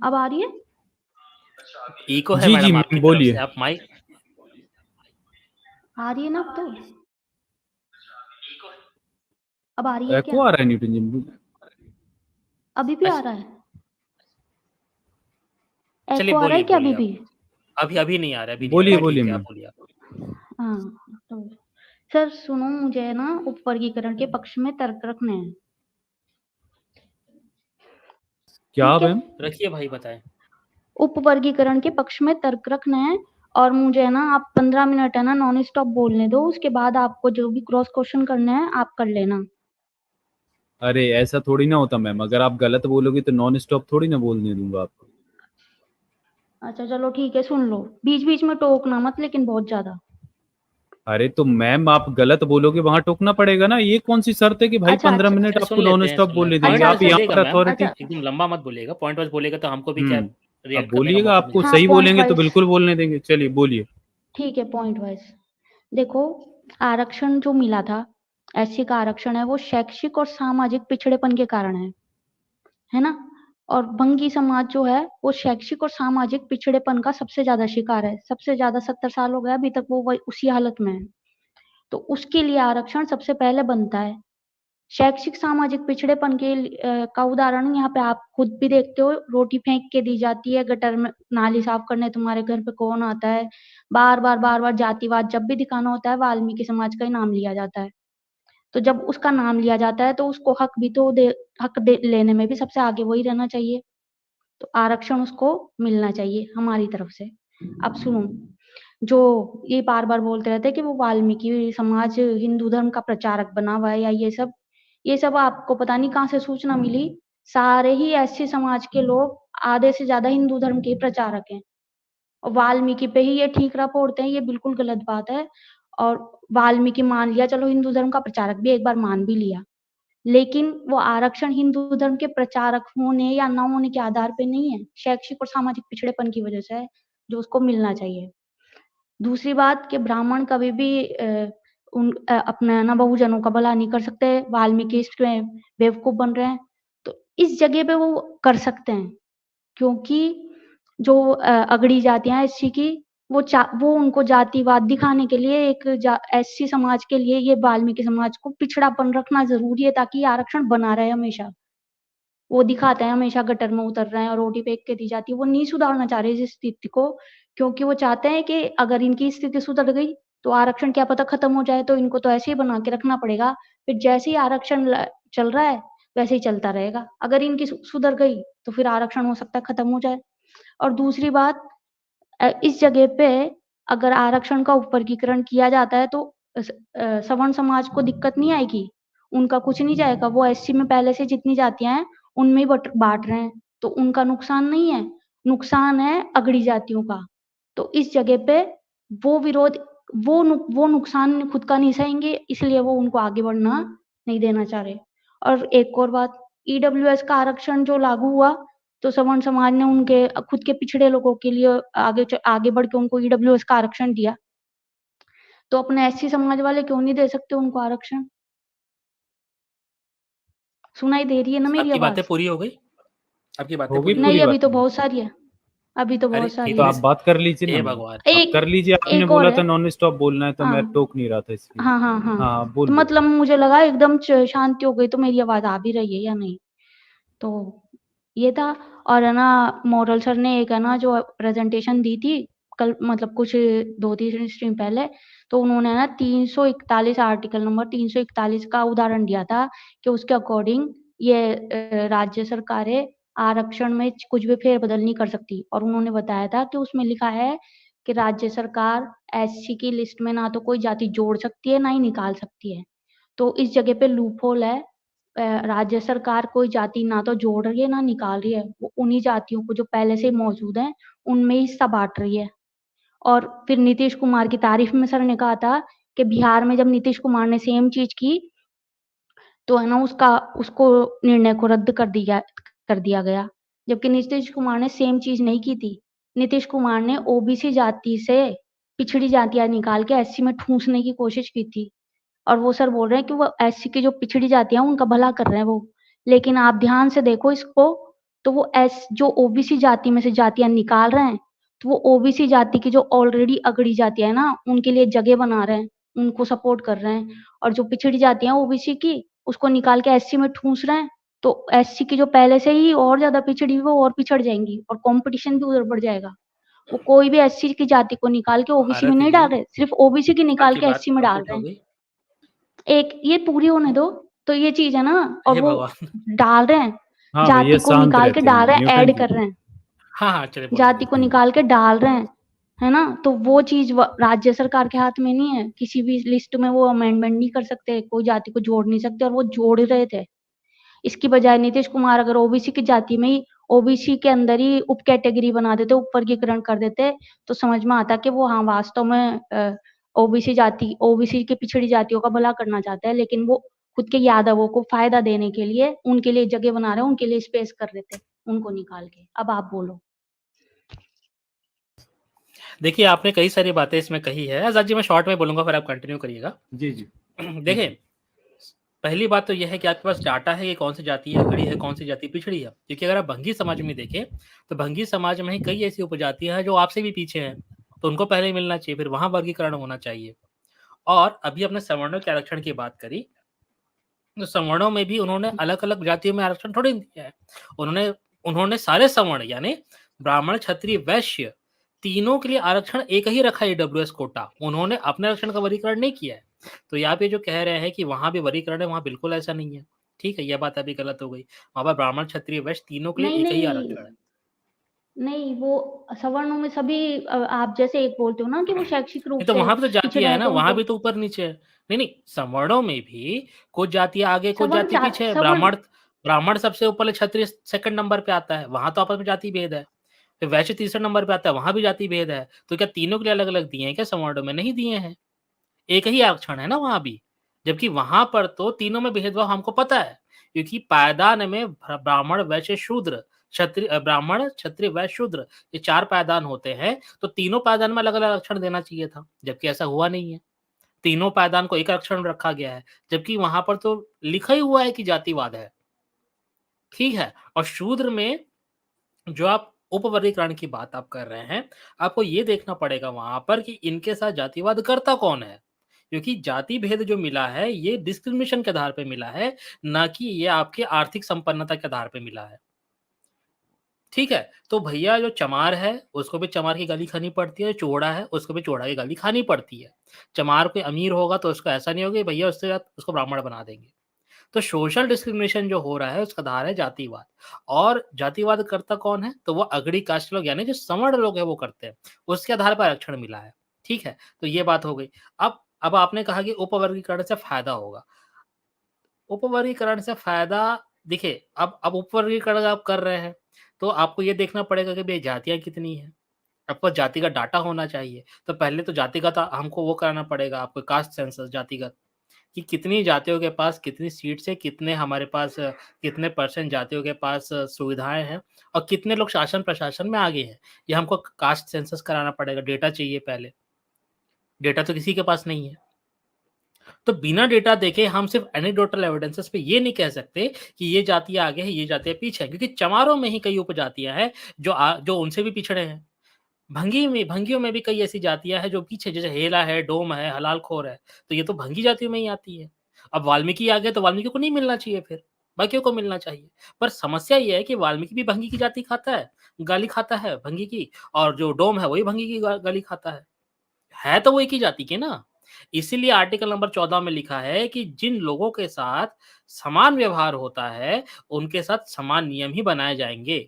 अब आ रही है? इको है जी जी मैडम आपकी मैम तरफ बोलिए। से, आप माइक आ रही है ना अब तो? अब आ रही है एको क्या? आ रहा है न्यूटन जी? अभी भी आ रहा है? चलिए एको आ रहा है बोलिए क्या अभी बोलिए भी? आप। अभी नहीं आ रहा, अभी नहीं आ बोलिए रहा, बोलिए ठीक है, आप मैम। बोलिए आप। हाँ तो सर सुनो, मुझे ना उपवर्गीकरण के पक्ष में तर्क रखने हैं। क्या ठीक है, मैम? रखिए भाई, बताएं। उपवर्गीकरण के पक्ष में तर्क रखना है। और मुझे ना आप 15 मिनट है ना नॉन स्टॉप बोलने दो, उसके बाद आपको जो भी क्रॉस क्वेश्चन करने हैं आप कर लेना। अरे ऐसा थोड़ी ना होता मैम, अगर आप गलत बोलोगे तो नॉन स्टॉप थोड़ी ना बोलने दूंगा आपको। अच्छा चलो ठीक है, सुन लो, बीच बीच में टोकना मत लेकिन बहुत ज्यादा। अरे तो मैम आप गलत बोलोगे वहां टोकना पड़ेगा ना, ये कौन सी शर्त है कि भाई अच्छा 15 अच्छा मिनट अच्छा, आपको सुन नॉन लेते हैं, स्टॉप सुन बोलने लेते, पॉइंट देंगे? अच्छा वाइज आप अच्छा यहाँ बोलिएगा पर मैम, अथॉरिटी। अच्छा एकदम लंबा मत बोलिएगा, पॉइंट वाइज बोलिएगा तो हमको भी क्या हम्म। अब रिएक्ट करने का बोलिएगा, मौका आपको मिल हाँ सही जाएगा। पॉइंट बोलेंगे तो वाइज, बिल्कुल बोलने देंगे, चलिए बोलिए। ठीक है पॉइंट वाइज। देखो, आरक्षण जो मिला था, एससी का आरक्षण है, वो शैक्षिक और सामाजिक पिछड़ेपन के कारण है ना। और बंगी समाज जो है वो शैक्षिक और सामाजिक पिछड़ेपन का सबसे ज्यादा शिकार है, सबसे ज्यादा 70 साल हो गया अभी तक वो उसी हालत में है। तो उसके लिए आरक्षण सबसे पहले बनता है। शैक्षिक सामाजिक पिछड़ेपन के का उदाहरण यहाँ पे आप खुद भी देखते हो, रोटी फेंक के दी जाती है गटर में, नाली साफ करने तुम्हारे घर पे कौन आता है, बार बार जातिवाद जब भी दिखाना होता है वाल्मीकि समाज का ही नाम लिया जाता है। तो जब उसका नाम लिया जाता है तो उसको हक भी तो लेने में भी सबसे आगे वही रहना चाहिए। तो आरक्षण उसको मिलना चाहिए हमारी तरफ से। अब सुनो, जो ये बार बार बोलते रहते हैं कि वो वाल्मीकि समाज हिंदू धर्म का प्रचारक बना हुआ है या ये सब आपको पता नहीं कहाँ से सूचना मिली। सारे ही ऐसे समाज के लोग आधे से ज्यादा हिंदू धर्म के प्रचारक हैं, और वाल्मीकि पे ही ये ठीकरा फोड़ते हैं, ये बिल्कुल गलत बात है। और वाल्मीकि मान लिया, चलो हिंदू धर्म का प्रचारक भी एक बार मान भी लिया, लेकिन वो आरक्षण हिंदू धर्म के प्रचारक होने या ना होने के आधार पे नहीं है, शैक्षिक और सामाजिक पिछड़ेपन की वजह से है, जो उसको मिलना चाहिए। दूसरी बात कि ब्राह्मण कभी भी अपने ना बहुजनों का भला नहीं कर सकते, वाल्मीकि इसमें बेवकूफ बन रहे हैं। तो इस जगह पे वो कर सकते हैं, क्योंकि जो अगड़ी जातियां एससी की, वो उनको जातिवाद दिखाने के लिए एक एससी समाज के लिए ये वाल्मीकि समाज को पिछड़ापन रखना जरूरी है, ताकि आरक्षण बना रहे हमेशा। वो दिखाते हैं हमेशा गटर में उतर रहे हैं और रोटी फेंक के दी जाती है, वो नहीं सुधारना चाह रहे इस स्थिति को, क्योंकि वो चाहते हैं कि अगर इनकी स्थिति सुधर गई तो आरक्षण क्या पता खत्म हो जाए, तो इनको तो ऐसे ही बना के रखना पड़ेगा। फिर जैसे ही आरक्षण चल रहा है वैसे ही चलता रहेगा, अगर इनकी सुधर गई तो फिर आरक्षण हो सकता है खत्म हो जाए। और दूसरी बात, इस जगह पे अगर आरक्षण का उपवर्गीकरण किया जाता है तो सवर्ण समाज को दिक्कत नहीं आएगी, उनका कुछ नहीं जाएगा, वो एससी में पहले से जितनी जातियां हैं उनमें ही बांट रहे हैं, तो उनका नुकसान नहीं है, नुकसान है अगड़ी जातियों का। तो इस जगह पे वो विरोध, वो नुकसान खुद का नहीं सहेंगे, इसलिए वो उनको आगे बढ़ना नहीं देना चाह रहे। और एक और बात, ईडब्ल्यूएस का आरक्षण जो लागू हुआ, तो सवर्ण समाज ने उनके खुद के पिछड़े लोगों के लिए आगे बढ़ के उनको ईडब्ल्यूएस का आरक्षण दिया, तो अपने एससी समाज वाले क्यों नहीं दे सकते उनको आरक्षण? सुनाई दे रही है ना मेरी आपकी बातें आवाज? पूरी हो गई? आपकी बातें होगी पूरी हो पूरी गई? नहीं, अभी बात तो मैम। बहुत सारी है, अभी तो अरे बहुत सारी तो है। आप बात कर लीजिए ना हे मैम। भगवान। आप कर एक लीजिए, आपने एक और बोला है। था नॉन स्टॉप बोलना है तो मैं हाँ टोक नहीं रहा था इसलिए। हाँ हाँ हाँ, हाँ तो बोलिए। मतलब मुझे लगा एकदम शांति हो गई, तो मेरी आवाज आ भी रही है या नहीं। तो ये था। और है ना, मॉडल सर ने एक है ना जो प्रेजेंटेशन दी थी कल, मतलब कुछ 2-3 स्ट्रीम पहले, तो उन्होंने ना 341 आर्टिकल नंबर 341 का उदाहरण दिया था कि उसके अकॉर्डिंग ये राज्य सरकारें आरक्षण में कुछ भी फेरबदल नहीं कर सकती, और उन्होंने बताया था कि उसमें लिखा है कि राज्य सरकार एससी की लिस्ट में ना तो कोई जाति जोड़ सकती है ना ही निकाल सकती है। तो इस जगह पे लूप होल है, राज्य सरकार कोई जाति ना तो जोड़ रही है ना निकाल रही है, वो उन्हीं जातियों को जो पहले से मौजूद है उनमें ही हिस्सा बांट रही है। और फिर नीतीश कुमार की तारीफ में सर ने कहा था कि बिहार में जब नीतीश कुमार ने सेम चीज की तो है ना उसको निर्णय को रद्द कर दिया गया, जबकि नीतीश कुमार ने सेम चीज नहीं की थी। नीतीश कुमार ने ओबीसी जाति से पिछड़ी जातियां निकाल के एससी में ठूंसने की कोशिश की थी, और वो सर बोल रहे हैं कि वो एससी की जो पिछड़ी जातियां उनका भला कर रहे हैं वो। लेकिन आप ध्यान से देखो इसको, तो वो जो ओबीसी जाति में से जातियां निकाल रहे हैं, तो वो ओबीसी जाति की जो ऑलरेडी अगड़ी जातियां है ना, उनके लिए जगह बना रहे हैं, उनको सपोर्ट कर रहे हैं। और जो पिछड़ी जातियां ओबीसी की, उसको निकाल के एससी में ठूस रहे हैं। तो एससी की जो पहले से ही और ज्यादा पिछड़ी हुई, वो और पिछड़ जाएंगी और कंपटीशन भी उधर बढ़ जाएगा। वो कोई भी एससी की जाति को निकाल के ओबीसी में भारत नहीं जी, डाल रहे, सिर्फ ओबीसी की निकाल आपकी के बात एससी में डाल कंप्लीट रहे हो हैं। गई। एक ये पूरी होने दो, तो ये चीज है ना। और हे वो भगवान। डाल रहे हैं, हाँ भैया जाति को शांत निकाल के रहते डाल हैं रहे हैं, न्यूटन ऐड जी। कर रहे हैं, हाँ, चलिए बोलिए, जाति को बोलिए। निकाल के डाल रहे हैं, है ना। तो वो चीज राज्य सरकार के हाथ में नहीं है, किसी भी लिस्ट में वो अमेंडमेंट नहीं कर सकते, कोई जाति को जोड़ नहीं सकते, और वो जोड़ रहे थे। इसकी बजाय नीतीश कुमार अगर ओबीसी की जाति में ही, ओबीसी के अंदर ही उप कैटेगरी बना देते, उप वर्गीकरण कर देते, तो समझ में आता कि वो हाँ वास्तव में ओबीसी जाति, ओबीसी की पिछड़ी जातियों का भला करना चाहता है, लेकिन वो खुद के यादवों को फायदा देने के लिए उनके लिए जगह बना रहे हैं, उनके लिए स्पेस कर देते, उनको निकाल के। अब आप बोलो। देखिए, आपने कई सारी बातें इसमें कही है। आजाद जी, मैं शॉर्ट में बोलूंगा, फिर आप कंटिन्यू करिएगा। जी जी। देखिए, पहली बात तो यह है कि आपके पास डाटा है कि कौन सी जाति अगड़ी है, कौन सी जाति पिछड़ी है। क्योंकि अगर आप भंगी समाज में देखें, तो भंगी समाज में ही कई ऐसी उपजातियां हैं जो आपसे भी पीछे हैं, तो उनको पहले मिलना चाहिए, फिर वहां वर्गीकरण होना चाहिए। और अभी अपने सवर्णों के आरक्षण की बात करी, तो सवर्णों में भी उन्होंने अलग अलग जातियों में आरक्षण थोड़ी दिया है। उन्होंने उन्होंने सारे सवर्ण यानी ब्राह्मण, क्षत्रिय, वैश्य तीनों के लिए आरक्षण एक ही रखा है, ईडब्ल्यूएस कोटा। उन्होंने अपने आरक्षण का वर्गीकरण नहीं किया है। तो यहाँ पे जो कह रहे हैं कि वहां भी वर्गीकरण है, वहां बिल्कुल ऐसा नहीं है। ठीक है, यह बात अभी गलत हो गई। वहां पर ब्राह्मण, क्षत्रिय, वैश्य तीनों के लिए नहीं एक ही नहीं आरक्षण है। नहीं, वो सवर्णों में सभी आप जैसे एक बोलते हो ना कि वो शैक्षिक रूप नहीं, तो से वहां भी तो पिछड़े जातियां है हैं, ना, तो वहां उनको भी तो ऊपर नीचे है। नहीं नहीं, सवर्णों में भी कुछ जातियां आगे, कुछ जाति पीछे है। सवर्ण ब्राह्मण सबसे ऊपर है, क्षत्रिय सेकंड नंबर पे आता है, वहां तो आपस में जाति भेद है। फिर वैश्य तीसरे नंबर पे आता है, वहां भी जाति भेद है। तो क्या तीनों के लिए अलग अलग दिए हैं क्या? सवर्णों में नहीं दिए हैं, एक ही आरक्षण है ना वहां भी। जबकि वहां पर तो तीनों में भेदभाव हमको पता है, क्योंकि पायदान में ब्राह्मण, वैश्य, शूद्र, क्षत्रिय, ब्राह्मण, क्षत्रिय, वैश्य, शूद्र, ये 4 पायदान होते हैं। तो तीनों पायदान में अलग अलग आरक्षण देना चाहिए था, जबकि ऐसा हुआ नहीं है। तीनों पायदान को एक आरक्षण रखा गया है, जबकि वहां पर तो लिखा ही हुआ है कि जातिवाद है। ठीक है। और शूद्र में जो आप उपवर्गीकरण की बात आप कर रहे हैं, आपको ये देखना पड़ेगा वहां पर कि इनके साथ जातिवाद करता कौन है। क्योंकि जाति भेद जो मिला है, ये डिस्क्रिमिनेशन के आधार पे मिला है, ना कि ये आपके आर्थिक संपन्नता के आधार पे मिला है। ठीक है, तो भैया जो चमार है, उसको भी चमार की गाली खानी पड़ती है, चोड़ा है, उसको भी चोड़ा की गाली खानी पड़ती है। चमार कोई अमीर होगा तो उसको ऐसा नहीं होगा कि भैया उससे उसको ब्राह्मण बना देंगे। तो सोशल डिस्क्रिमिनेशन जो हो रहा है, उसका आधार है जातिवाद। और जातिवाद करता कौन है? तो वो अगड़ी कास्ट लोग यानी जो सवर्ण लोग हैं वो करते हैं, उसके आधार पर आरक्षण मिला है। ठीक है, तो ये बात हो गई। अब आपने कहा कि उपवर्गीकरण से फायदा होगा। उपवर्गीकरण से फायदा, देखिए, अब उपवर्गीकरण आप कर रहे हैं, तो आपको ये देखना पड़ेगा कि भाई जातियां कितनी हैं। आपको जाति का डाटा होना चाहिए। तो पहले तो जातिगत हमको वो कराना पड़ेगा, आपको कास्ट सेंसस जातिगत, कि कितनी जातियों के पास कितनी सीट्स है, कितने हमारे पास कितने परसेंट जातियों के पास सुविधाएं हैं, और कितने लोग शासन प्रशासन में आगे हैं। ये हमको कास्ट सेंसस कराना पड़ेगा, डेटा चाहिए पहले। डेटा तो किसी के पास नहीं है। तो बिना डेटा देखे हम सिर्फ एनेक्डोटल एविडेंसेस पे ये नहीं कह सकते कि ये जातियां आगे है, ये जातियां पीछे है, क्योंकि चमारों में ही कई उपजातियां हैं जो उनसे भी पिछड़े हैं। भंगियों में भी कई ऐसी जातियां हैं जो पीछे, जैसे हेला है, डोम है, हलालखोर है, तो ये तो भंगी जातियों में ही आती है। अब वाल्मीकि आ गए तो वाल्मीकि को नहीं मिलना चाहिए, फिर बाकियों को मिलना चाहिए। पर समस्या ये है कि वाल्मीकि भी भंगी की जाति खाता है, गाली खाता है भंगी की, और जो डोम है वही भंगी की गाली खाता है तो वो एक ही जाति के ना। इसीलिए आर्टिकल नंबर 14 में लिखा है कि जिन लोगों के साथ समान व्यवहार होता है, उनके साथ समान नियम ही बनाए जाएंगे।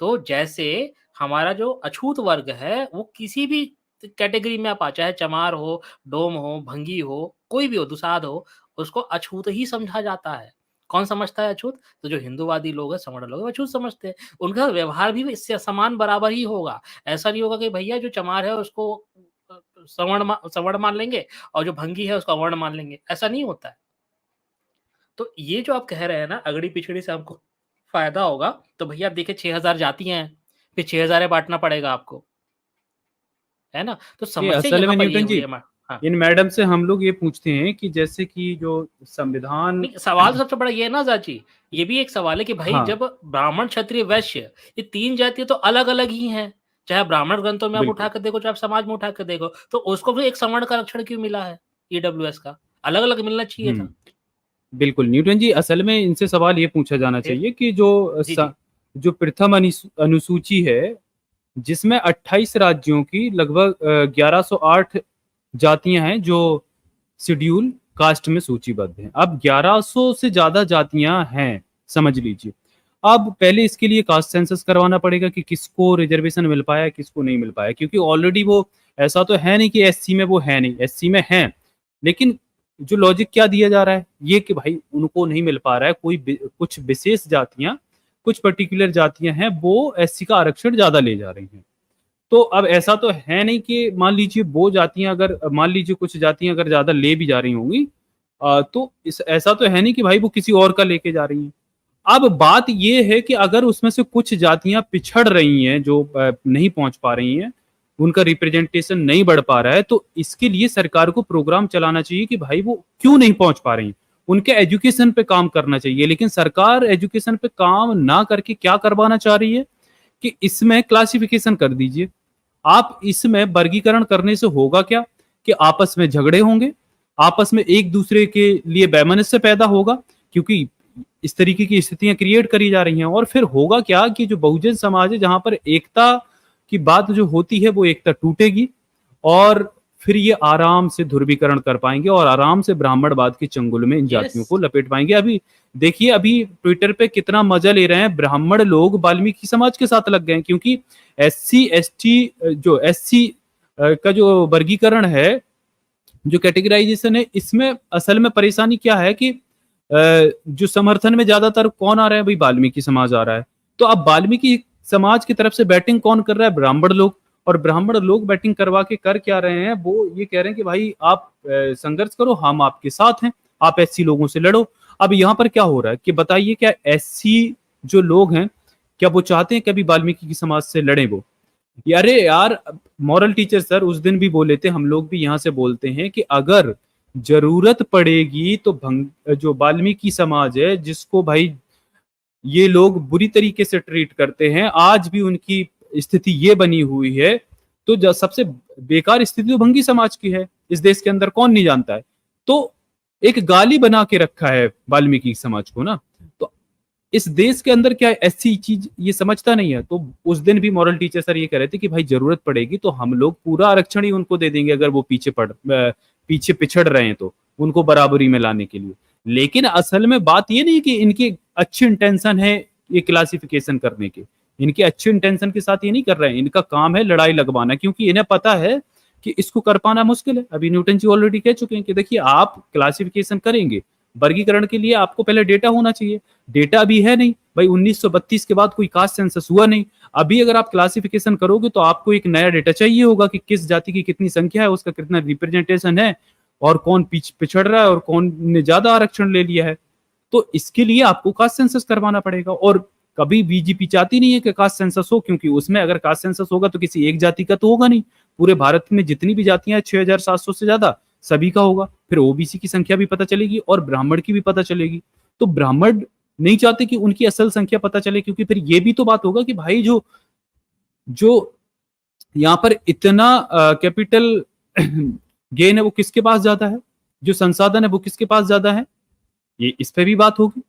तो जैसे हमारा जो अछूत वर्ग है, वो किसी भी कैटेगरी में आप चाहे चमार हो, डोम हो, भंगी हो, कोई भी हो, दुसाध हो, उसको अछूत ही समझा जाता है। कौन समझता है अछूत? तो जो हिंदूवादी लोग हैं, सवर्ण लोग हैं, वो अछूत समझते हैं। उनका व्यवहार भी इससे समान बराबर ही होगा। ऐसा नहीं होगा कि भैया जो चमार है उसको सवर्ण मान लेंगे, और जो भंगी है उसको अवर्ण मान लेंगे, ऐसा नहीं होता है। तो ये जो आप कह रहे हैं ना, अगड़ी पिछड़ी से हमको फायदा होगा, तो भैया आप देखिए 6000 जातियां हैं, फिर 6000 बांटना पड़ेगा आपको, है ना। तो ये समस्या असल यहाँ में पर ये न्यूटन हुई जी, है। हाँ। इन मैडम से हम लोग ये पूछते हैं कि जैसे कि जो संविधान, नहीं, सवाल सबसे बड़ा ये है ना चाची, ये भी एक सवाल है कि भाई हाँ जब ब्राह्मण क्षत्रिय वैश्य ये 3 जाति तो अलग अलग ही हैं, चाहे ब्राह्मण ग्रंथों में आप बिल्कुल उठा कर देखो, चाहे आप समाज में उठा कर देखो, तो उसको भी एक सवर्ण का आरक्षण क्यों मिला है ईडब्ल्यूएस का? अलग अलग मिलना चाहिए था। बिल्कुल न्यूटन जी, असल में इनसे सवाल ये पूछा जाना फिर चाहिए कि जो जी जी जो प्रथम अनुसूची है, जिसमें 28 राज्यों की लगभग 1108 जातियां हैं जो शेड्यूल कास्ट में सूचीबद्ध हैं। अब 1100 से ज्यादा जातियां हैं, समझ लीजिए। अब पहले इसके लिए कास्ट सेंसस करवाना पड़ेगा कि किसको रिजर्वेशन मिल पाया, किसको नहीं मिल पाया, क्योंकि ऑलरेडी वो ऐसा तो है नहीं कि एससी में वो है नहीं, एससी में है, लेकिन जो लॉजिक क्या दिया जा रहा है ये कि भाई उनको नहीं मिल पा रहा है, कुछ विशेष जातियां, कुछ पर्टिकुलर जातियां हैं वो एससी का आरक्षण ज्यादा ले जा रही हैं। तो अब ऐसा तो है नहीं कि मान लीजिए वो जातियां, अगर मान लीजिए कुछ जातियां अगर ज्यादा ले भी जा रही होंगी, तो ऐसा तो है नहीं कि भाई वो किसी और का लेके जा रही हैं। अब बात ये है कि अगर उसमें से कुछ जातियां पिछड़ रही हैं, जो नहीं पहुंच पा रही हैं, उनका रिप्रेजेंटेशन नहीं बढ़ पा रहा है, तो इसके लिए सरकार को प्रोग्राम चलाना चाहिए कि भाई वो क्यों नहीं पहुंच पा रही हैं, उनके एजुकेशन पे काम करना चाहिए। लेकिन सरकार एजुकेशन पे काम ना करके क्या करवाना चाह रही है कि इसमें क्लासिफिकेशन कर दीजिए। आप इसमें वर्गीकरण करने से होगा क्या कि आपस में झगड़े होंगे, आपस में एक दूसरे के लिए वैमनस्य पैदा होगा, क्योंकि इस तरीके की स्थितियां क्रिएट करी जा रही हैं। और फिर होगा क्या कि जो बहुजन समाज है, जहां पर एकता की बात जो होती है वो एकता टूटेगी, और फिर ये आराम से ध्रुवीकरण कर पाएंगे और आराम से ब्राह्मणवाद के चंगुल में इन जातियों को लपेट पाएंगे। अभी देखिए, अभी ट्विटर पे कितना मजा ले रहे हैं ब्राह्मण लोग, वाल्मीकि समाज के साथ लग गए हैं, क्योंकि एससी एसटी, जो एससी का जो वर्गीकरण है, जो कैटेगराइजेशन है, इसमें असल में परेशानी क्या है कि जो समर्थन में ज्यादातर कौन आ रहा है, भाई वाल्मीकि समाज आ रहा है। तो अब वाल्मीकि समाज की तरफ से बैटिंग कौन कर रहा है, ब्राह्मण लोग। और ब्राह्मण लोग बैटिंग करवा के कर क्या रहे हैं, वो ये कह रहे हैं कि भाई आप संघर्ष करो, हम आपके साथ हैं, आप एससी लोगों से लड़ो। अब यहाँ पर क्या हो रहा है कि बताइए, क्या एससी जो लोग हैं, क्या वो चाहते हैं कभी वाल्मीकि की समाज से लड़े वो? अरे यार, मॉरल टीचर सर उस दिन भी बोले थे, हम लोग भी यहाँ से बोलते हैं कि अगर जरूरत पड़ेगी तो जो वाल्मीकि समाज है, जिसको भाई ये लोग बुरी तरीके से ट्रीट करते हैं, आज भी उनकी स्थिति ये बनी हुई है, तो सबसे बेकार स्थिति तो भंगी समाज की है इस देश के अंदर, कौन नहीं जानता है। तो एक गाली बना के रखा है वाल्मीकि समाज को ना, तो इस देश के अंदर क्या ऐसी चीज ये समझता नहीं है। तो उस दिन भी मॉरल टीचर सर ये कह रहे थे कि भाई जरूरत पड़ेगी तो हम लोग पूरा आरक्षण ही उनको दे देंगे, अगर वो पीछे पिछड़ रहे हैं तो उनको बराबरी में लाने के लिए। लेकिन असल में बात ये नहीं कि इनकी अच्छी इंटेंशन है ये क्लासिफिकेशन करने के, इनके अच्छे इंटेंशन के साथ ये नहीं कर रहे हैं, इनका काम है लड़ाई लगवाना, क्योंकि इन्हें पता है कि इसको कर पाना मुश्किल है। अभी न्यूटन जी ऑलरेडी कह चुके हैं कि देखिए, आप क्लासिफिकेशन करेंगे, वर्गीकरण के लिए आपको पहले डेटा होना चाहिए, डेटा भी है नहीं भाई। 1932 के बाद कोई कास्ट सेंसस हुआ नहीं। अभी अगर आप क्लासिफिकेशन करोगे तो आपको एक नया डेटा चाहिए होगा कि किस जाति की कितनी संख्या है, उसका कितना रिप्रेजेंटेशन है, और कौन पिछड़ रहा है और कौन ने ज्यादा आरक्षण ले लिया है। तो इसके लिए आपको कास्ट सेंसस करवाना पड़ेगा। और कभी बीजेपी चाहती नहीं है कि कास्ट सेंसस हो, क्योंकि उसमें अगर कास्ट सेंसस होगा तो किसी एक जाति का तो होगा नहीं, पूरे भारत में जितनी भी जातियां हैं 6700 से ज्यादा, सभी का होगा। फिर ओबीसी की संख्या भी पता चलेगी और ब्राह्मण की भी पता चलेगी। तो ब्राह्मण नहीं चाहते कि उनकी असल संख्या पता चले, क्योंकि फिर ये भी तो बात होगा कि भाई जो जो यहाँ पर इतना कैपिटल गेन है वो किसके पास ज्यादा है, जो संसाधन है वो किसके पास ज्यादा है, ये इस पे भी बात होगी।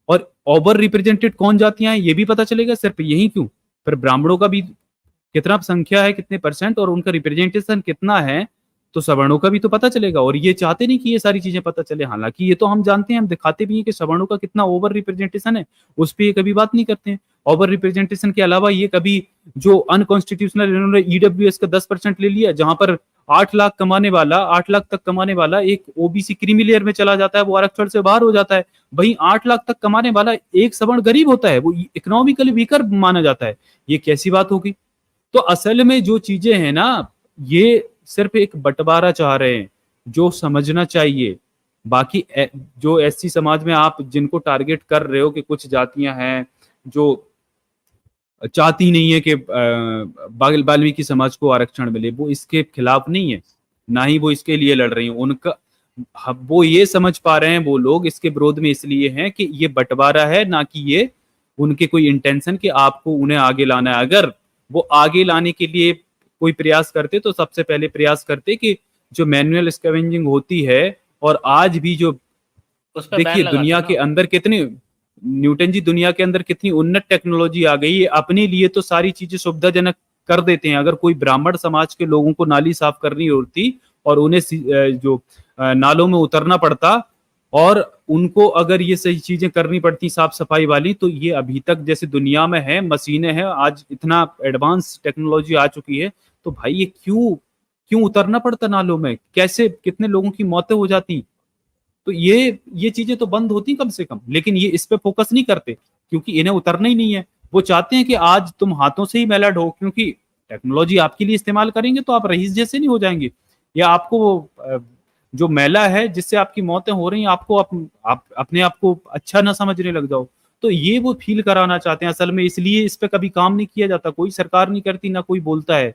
और ओवर रिप्रेजेंटेड कौन जातियां हैं ये भी पता चलेगा। सिर्फ यही क्यों, फिर ब्राह्मणों का भी कितना संख्या है, कितने परसेंट, और उनका रिप्रेजेंटेशन कितना है, तो सवर्णों का भी तो पता चलेगा। और ये चाहते नहीं कि ये सारी चीजें पता चले, हालांकि ये तो हम जानते हैं, हम दिखाते भी हैं कि सवर्णों का कितना ओवर रिप्रेजेंटेशन है, उस पर ये कभी बात नहीं करते हैं। ओवर रिप्रेजेंटेशन के अलावा ये कभी जो अनकॉन्स्टिट्यूशनल इन्होंने ईडब्ल्यूएस का 10% ले लिया, जहां पर 8 लाख कमाने वाला, 8 लाख तक कमाने वाला एक ओबीसी क्रीमी लेयर में चला जाता है, वो आरक्षण से बाहर हो जाता है। वहीं 8 लाख तक कमाने वाला एक सवर्ण गरीब होता है, वो इकोनॉमिकली वीकर माना जाता है। ये कैसी बात होगी? तो असल में जो चीजें हैं ना, ये सिर्फ एक बंटवारा चाह रहे हैं, जो समझना चाहिए। बाकी जो एससी समाज में आप जिनको टारगेट कर रहे हो कि कुछ जातियां हैं जो चाहती नहीं है कि वाल्मीकि समाज को आरक्षण मिले, वो इसके खिलाफ नहीं है। ना ही वो इसके लिए लड़ रही हैं। उनका वो ये समझ पा रहे हैं वो लोग इसके विरोध में इसलिए हैं कि ये बंटवारा है, ना कि ये उनके कोई इंटेंशन कि आपको उन्हें आगे लाना है। अगर वो आगे लाने के लिए कोई प्रयास करते तो सबसे पहले प्रयास करते कि जो मैनुअल स्कैवेंजिंग होती है, और आज भी जो उस पर बैन देखिए लगाते दुनिया ना। के अंदर कितनी, न्यूटन जी दुनिया के अंदर कितनी उन्नत टेक्नोलॉजी आ गई है, अपने लिए तो सारी चीजें सुविधाजनक कर देते हैं। अगर कोई ब्राह्मण समाज के लोगों को नाली साफ करनी होती और उन्हें जो नालों में उतरना पड़ता, और उनको अगर ये सही चीजें करनी पड़ती साफ सफाई वाली, तो ये अभी तक जैसे दुनिया में है, मशीनें हैं, आज इतना एडवांस टेक्नोलॉजी आ चुकी है, तो भाई ये क्यों क्यों उतरना पड़ता नालों में, कैसे कितने लोगों की मौतें हो जाती। तो ये चीजें तो बंद होती कम से कम, लेकिन ये इस पे फोकस नहीं करते क्योंकि इन्हें उतरना ही नहीं है। वो चाहते हैं कि आज तुम हाथों से ही मैला ढो, क्योंकि टेक्नोलॉजी आपके लिए इस्तेमाल करेंगे तो आप रईस जैसे नहीं हो जाएंगे, या आपको जो मैला है जिससे आपकी मौतें हो रही हैं, आपको आप अपने आप को अच्छा ना समझने लग जाओ। तो ये वो फील कराना चाहते हैं असल में, इसलिए इस पे कभी काम नहीं किया जाता, कोई सरकार नहीं करती, ना कोई बोलता है।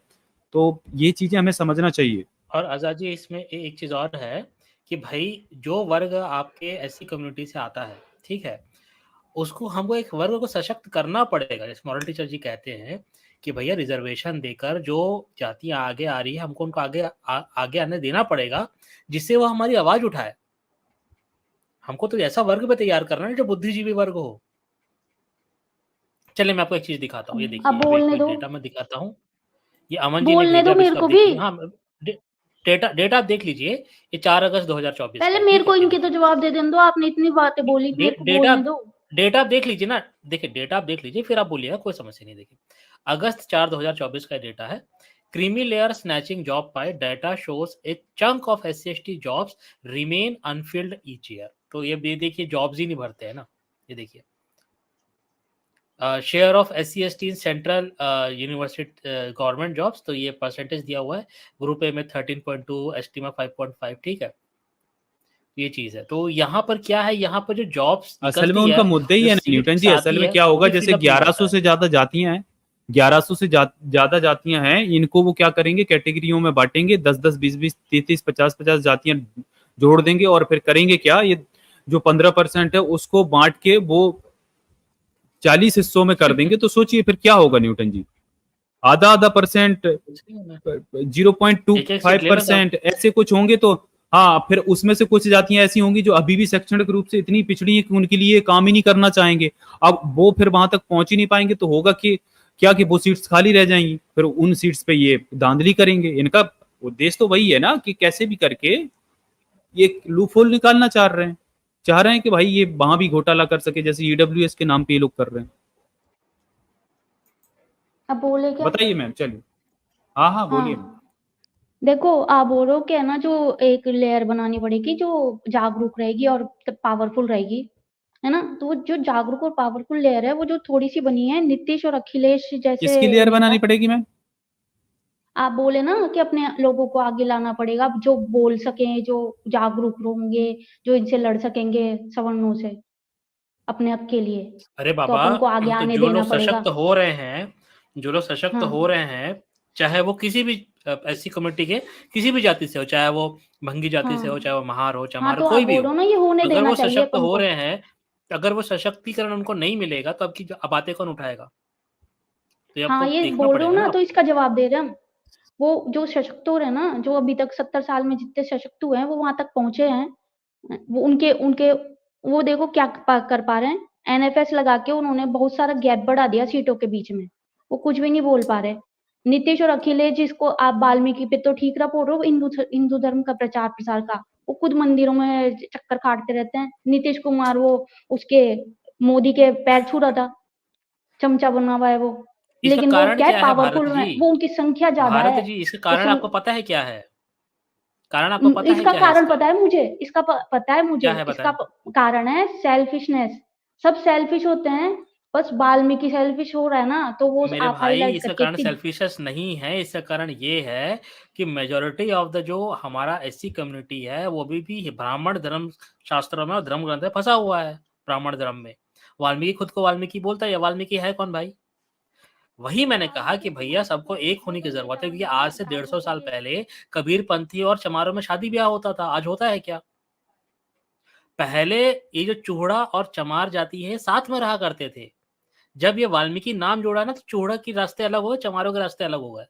तो ये चीजें हमें समझना चाहिए। और आजाद जी इसमें एक चीज और है कि भाई जो वर्ग आपके ऐसी कम्युनिटी से आता है, ठीक है, उसको हमको एक वर्ग को सशक्त करना पड़ेगा। जैसे मॉरल टीचर जी कहते हैं कि भैया रिजर्वेशन देकर जो जातियां आगे आ रही है हमको उनको आगे आने देना पड़ेगा, जिससे वो हमारी आवाज उठाए। हमको तो ऐसा वर्ग भी तैयार करना है जो बुद्धिजीवी वर्ग हो। चलिए मैं आपको एक चीज दिखाता हूँ, ये अब देखिए, बोलने एक दो, डेटा मैं दिखाता हूँ। ये अमन जी ने बोलने भेजा, दो अब मेरे इसको को आप भी। देखिए। हाँ, डेटा आप देख लीजिए, ये 4 अगस्त 2024 का पहले है, मेरे ठीक है, को ये इनके तो देखिए। जवाब दे देने दो, आपने इतनी बातें बोली, मेरे को डेटा बोलने दो। डेटा आप देख लीजिए ना, देखिए डेटा आप देख लीजिए, फिर आप बोलिएगा, कोई समस्या नहीं। देखिए अगस्त 4 2024 का डेटा है। Creamy layer snatching job pi data shows A chunk of SC/ST jobs remain Anfield each year. तो ये देखिए जॉब्स ही नहीं भरते हैं ना, ये देखिए। Share of SC/ST in central university government jobs, तो ये परसेंटेज दिया हुआ है। ग्रुप ए में 13.2, ST में 5.5, ठीक है, ये चीज है। तो यहाँ पर क्या है, यहाँ पर जो जॉब्स असल में निकलती उनका है, मुद्दा ही जो है ना न्यूटन जी, सीट्स असल आती में है, क्या होगा, कोई जैसे फिलअप नहीं करता 1100 है। से ज्यादा जातियां हैं, 1100 से ज्यादा जातियां हैं, इनको वो क्या करेंगे, कैटेगरियों में बांटेंगे, 10-10, 20-20, 30-30, 50-50 जातियां जोड़ देंगे, और फिर करेंगे क्या, ये जो 15% है उसको बांट के वो 40 हिस्सों में कर देंगे। तो सोचिए फिर क्या होगा न्यूटन जी, आधा आधा परसेंट, कुछ नहीं होना, एक एक सीट लेना सब। 0.25% ऐसे कुछ होंगे। तो हाँ, फिर उसमें से कुछ जातियां ऐसी होंगी जो अभी भी शैक्षणिक रूप से इतनी पिछड़ी हैं कि उनके लिए काम ही नहीं करना चाहेंगे। अब वो फिर वहां तक पहुंच ही नहीं पाएंगे, तो होगा कि क्या, कि वो सीट्स खाली रह जाएंगी, फिर उन सीट्स पे ये धांधली करेंगे। इनका उद्देश्य तो वही है ना कि कैसे भी करके ये लूपहोल निकालना चाह रहे हैं कि भाई ये वहां भी घोटाला कर सके, जैसे EWS के नाम पे ये लोग कर रहे हैं। अब बोले क्या? बताइए मैम, चलिए। हाँ हाँ, बोलिए मैम। हाँ, देखो आप बोल रहे हो कि है ना, जो एक लेयर बनानी पड़ेगी जो जागरूक रहेगी और पावरफुल रहेगी, है ना। तो वो जो जागरूक और पावरफुल लेयर है, वो जो थोड़ी सी बनी है नीतीश और अखिलेश जैसे किसकी लेयर नेता। बनानी पड़ेगी मैम? आप बोले ना कि अपने लोगों को आगे लाना पड़ेगा, जो बोल सकें, जो जागरूक होंगे, जो इनसे लड़ सकेंगे सवर्णों से अपने हक के लिए, अरे तो बाबा, अपन को आगे तो आने जो देना लोग पड़ेगा। सशक्त हो रहे हैं, जो लोग सशक्त हो हाँ रहे हैं, चाहे वो किसी भी ऐसी कम्युनिटी के किसी भी जाति से हो, चाहे वो भंगी जाति से हो, हाँ चाहे वो महार हो, चाहे हाँ, महार तो आप कोई भी बोल रहे हो, हो ना, ये होने अगर देना वो चाहिए सशक्त अपन हो को। रहे हैं, अगर वो सशक्तिकरण उनको नहीं मिलेगा तो आपकी बातें कौन उठाएगा? तो ये हाँ, आपको ये देखना बोल रहे हो पड़ेगा ना ना, तो आप। इसका जवाब दे रहे हैं हम। वो जो सशक्त हो रहे हैं ना, जो अभी तक 70 साल में जितने सशक्त हुए हैं, वो वहां तक पहुंचे हैं। वो उनके उनके वो देखो क्या कर पा रहे हैं। NFS लगा के उन्होंने बहुत सारा गैप बढ़ा दिया सीटों के बीच में। वो कुछ भी नहीं बोल पा रहे। नीतीश और अखिलेश, जिसको आप वाल्मीकि पे तो ठीक रहा बोल रहे हो, हिंदू धर्म का प्रचार प्रसार का, वो खुद मंदिरों में चक्कर काटते रहते हैं। नीतीश कुमार वो उसके मोदी के पैर छू रहा था, चमचा बना हुआ है वो। इसका लेकिन वो कारण क्या है, क्या है भारत पावरफुल जी? है, वो उनकी संख्या ज्यादा भारत है। जी, इसका वो कारण आपको पता है क्या है? कारण आपको पता है इसका क्या है कारण इसका? पता है मुझे, पता है मुझे। क्या है इसका बताएं? कारण है सेल्फिशनेस। सब सेल्फिश होते हैं। बस वाल्मीकि सेल्फिश हो रहा है ना, तो वो मेरे आप भाई, हाईलाइट इसका करके कारण सेल्फिशनेस नहीं है, इसका कारण ये है कि मेजॉरिटी ऑफ द जो हमारा SC कम्युनिटी है, वो भी ब्राह्मण धर्म शास्त्रों में और धर्म ग्रंथ में फंसा हुआ है। ब्राह्मण धर्म में वाल्मीकि खुद को वाल्मीकि बोलता है, या वाल्मीकि है कौन भाई? वही मैंने कहा कि भैया सबको एक होने की जरूरत है, क्योंकि आज से 150 साल पहले कबीर पंथी और चमारों में शादी ब्याह होता था, आज होता है क्या? पहले ये जो चूहड़ा और चमार जाति है साथ में रहा करते थे। जब ये वाल्मीकि नाम जोड़ा ना, तो चूहड़ा के रास्ते अलग हो गए, चमारों के रास्ते अलग हो गए।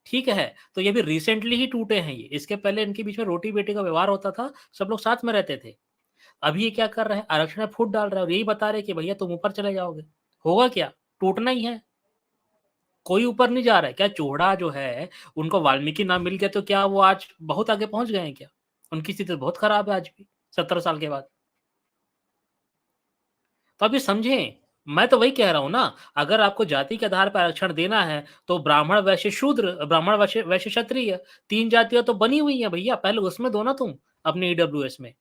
ठीक है, तो ये भी रिसेंटली ही टूटे हैं ये। इसके पहले इनके बीच में रोटी बेटी का व्यवहार होता था, सब लोग साथ में रहते थे। अभी ये क्या कर रहे हैं, आरक्षण में फूट डाल रहे हैं और यही बता रहे हैं कि भैया तुम ऊपर चले जाओगे। होगा क्या? टूटना ही है, कोई ऊपर नहीं जा रहा है। क्या चोहड़ा जो है उनको वाल्मीकि नाम मिल गया तो क्या वो आज बहुत आगे पहुंच गए हैं क्या? उनकी स्थिति तो बहुत खराब है आज भी 17 साल के बाद। तो आप ये समझें, मैं तो वही कह रहा हूं ना, अगर आपको जाति के आधार पर आरक्षण देना है तो ब्राह्मण वैश्य शूद्र, ब्राह्मण वैश्य क्षत्रिय, 3 जातियां तो बनी हुई हैं भैया, पहले उसमें दो ना तुम अपने ईडब्ल्यूएस में,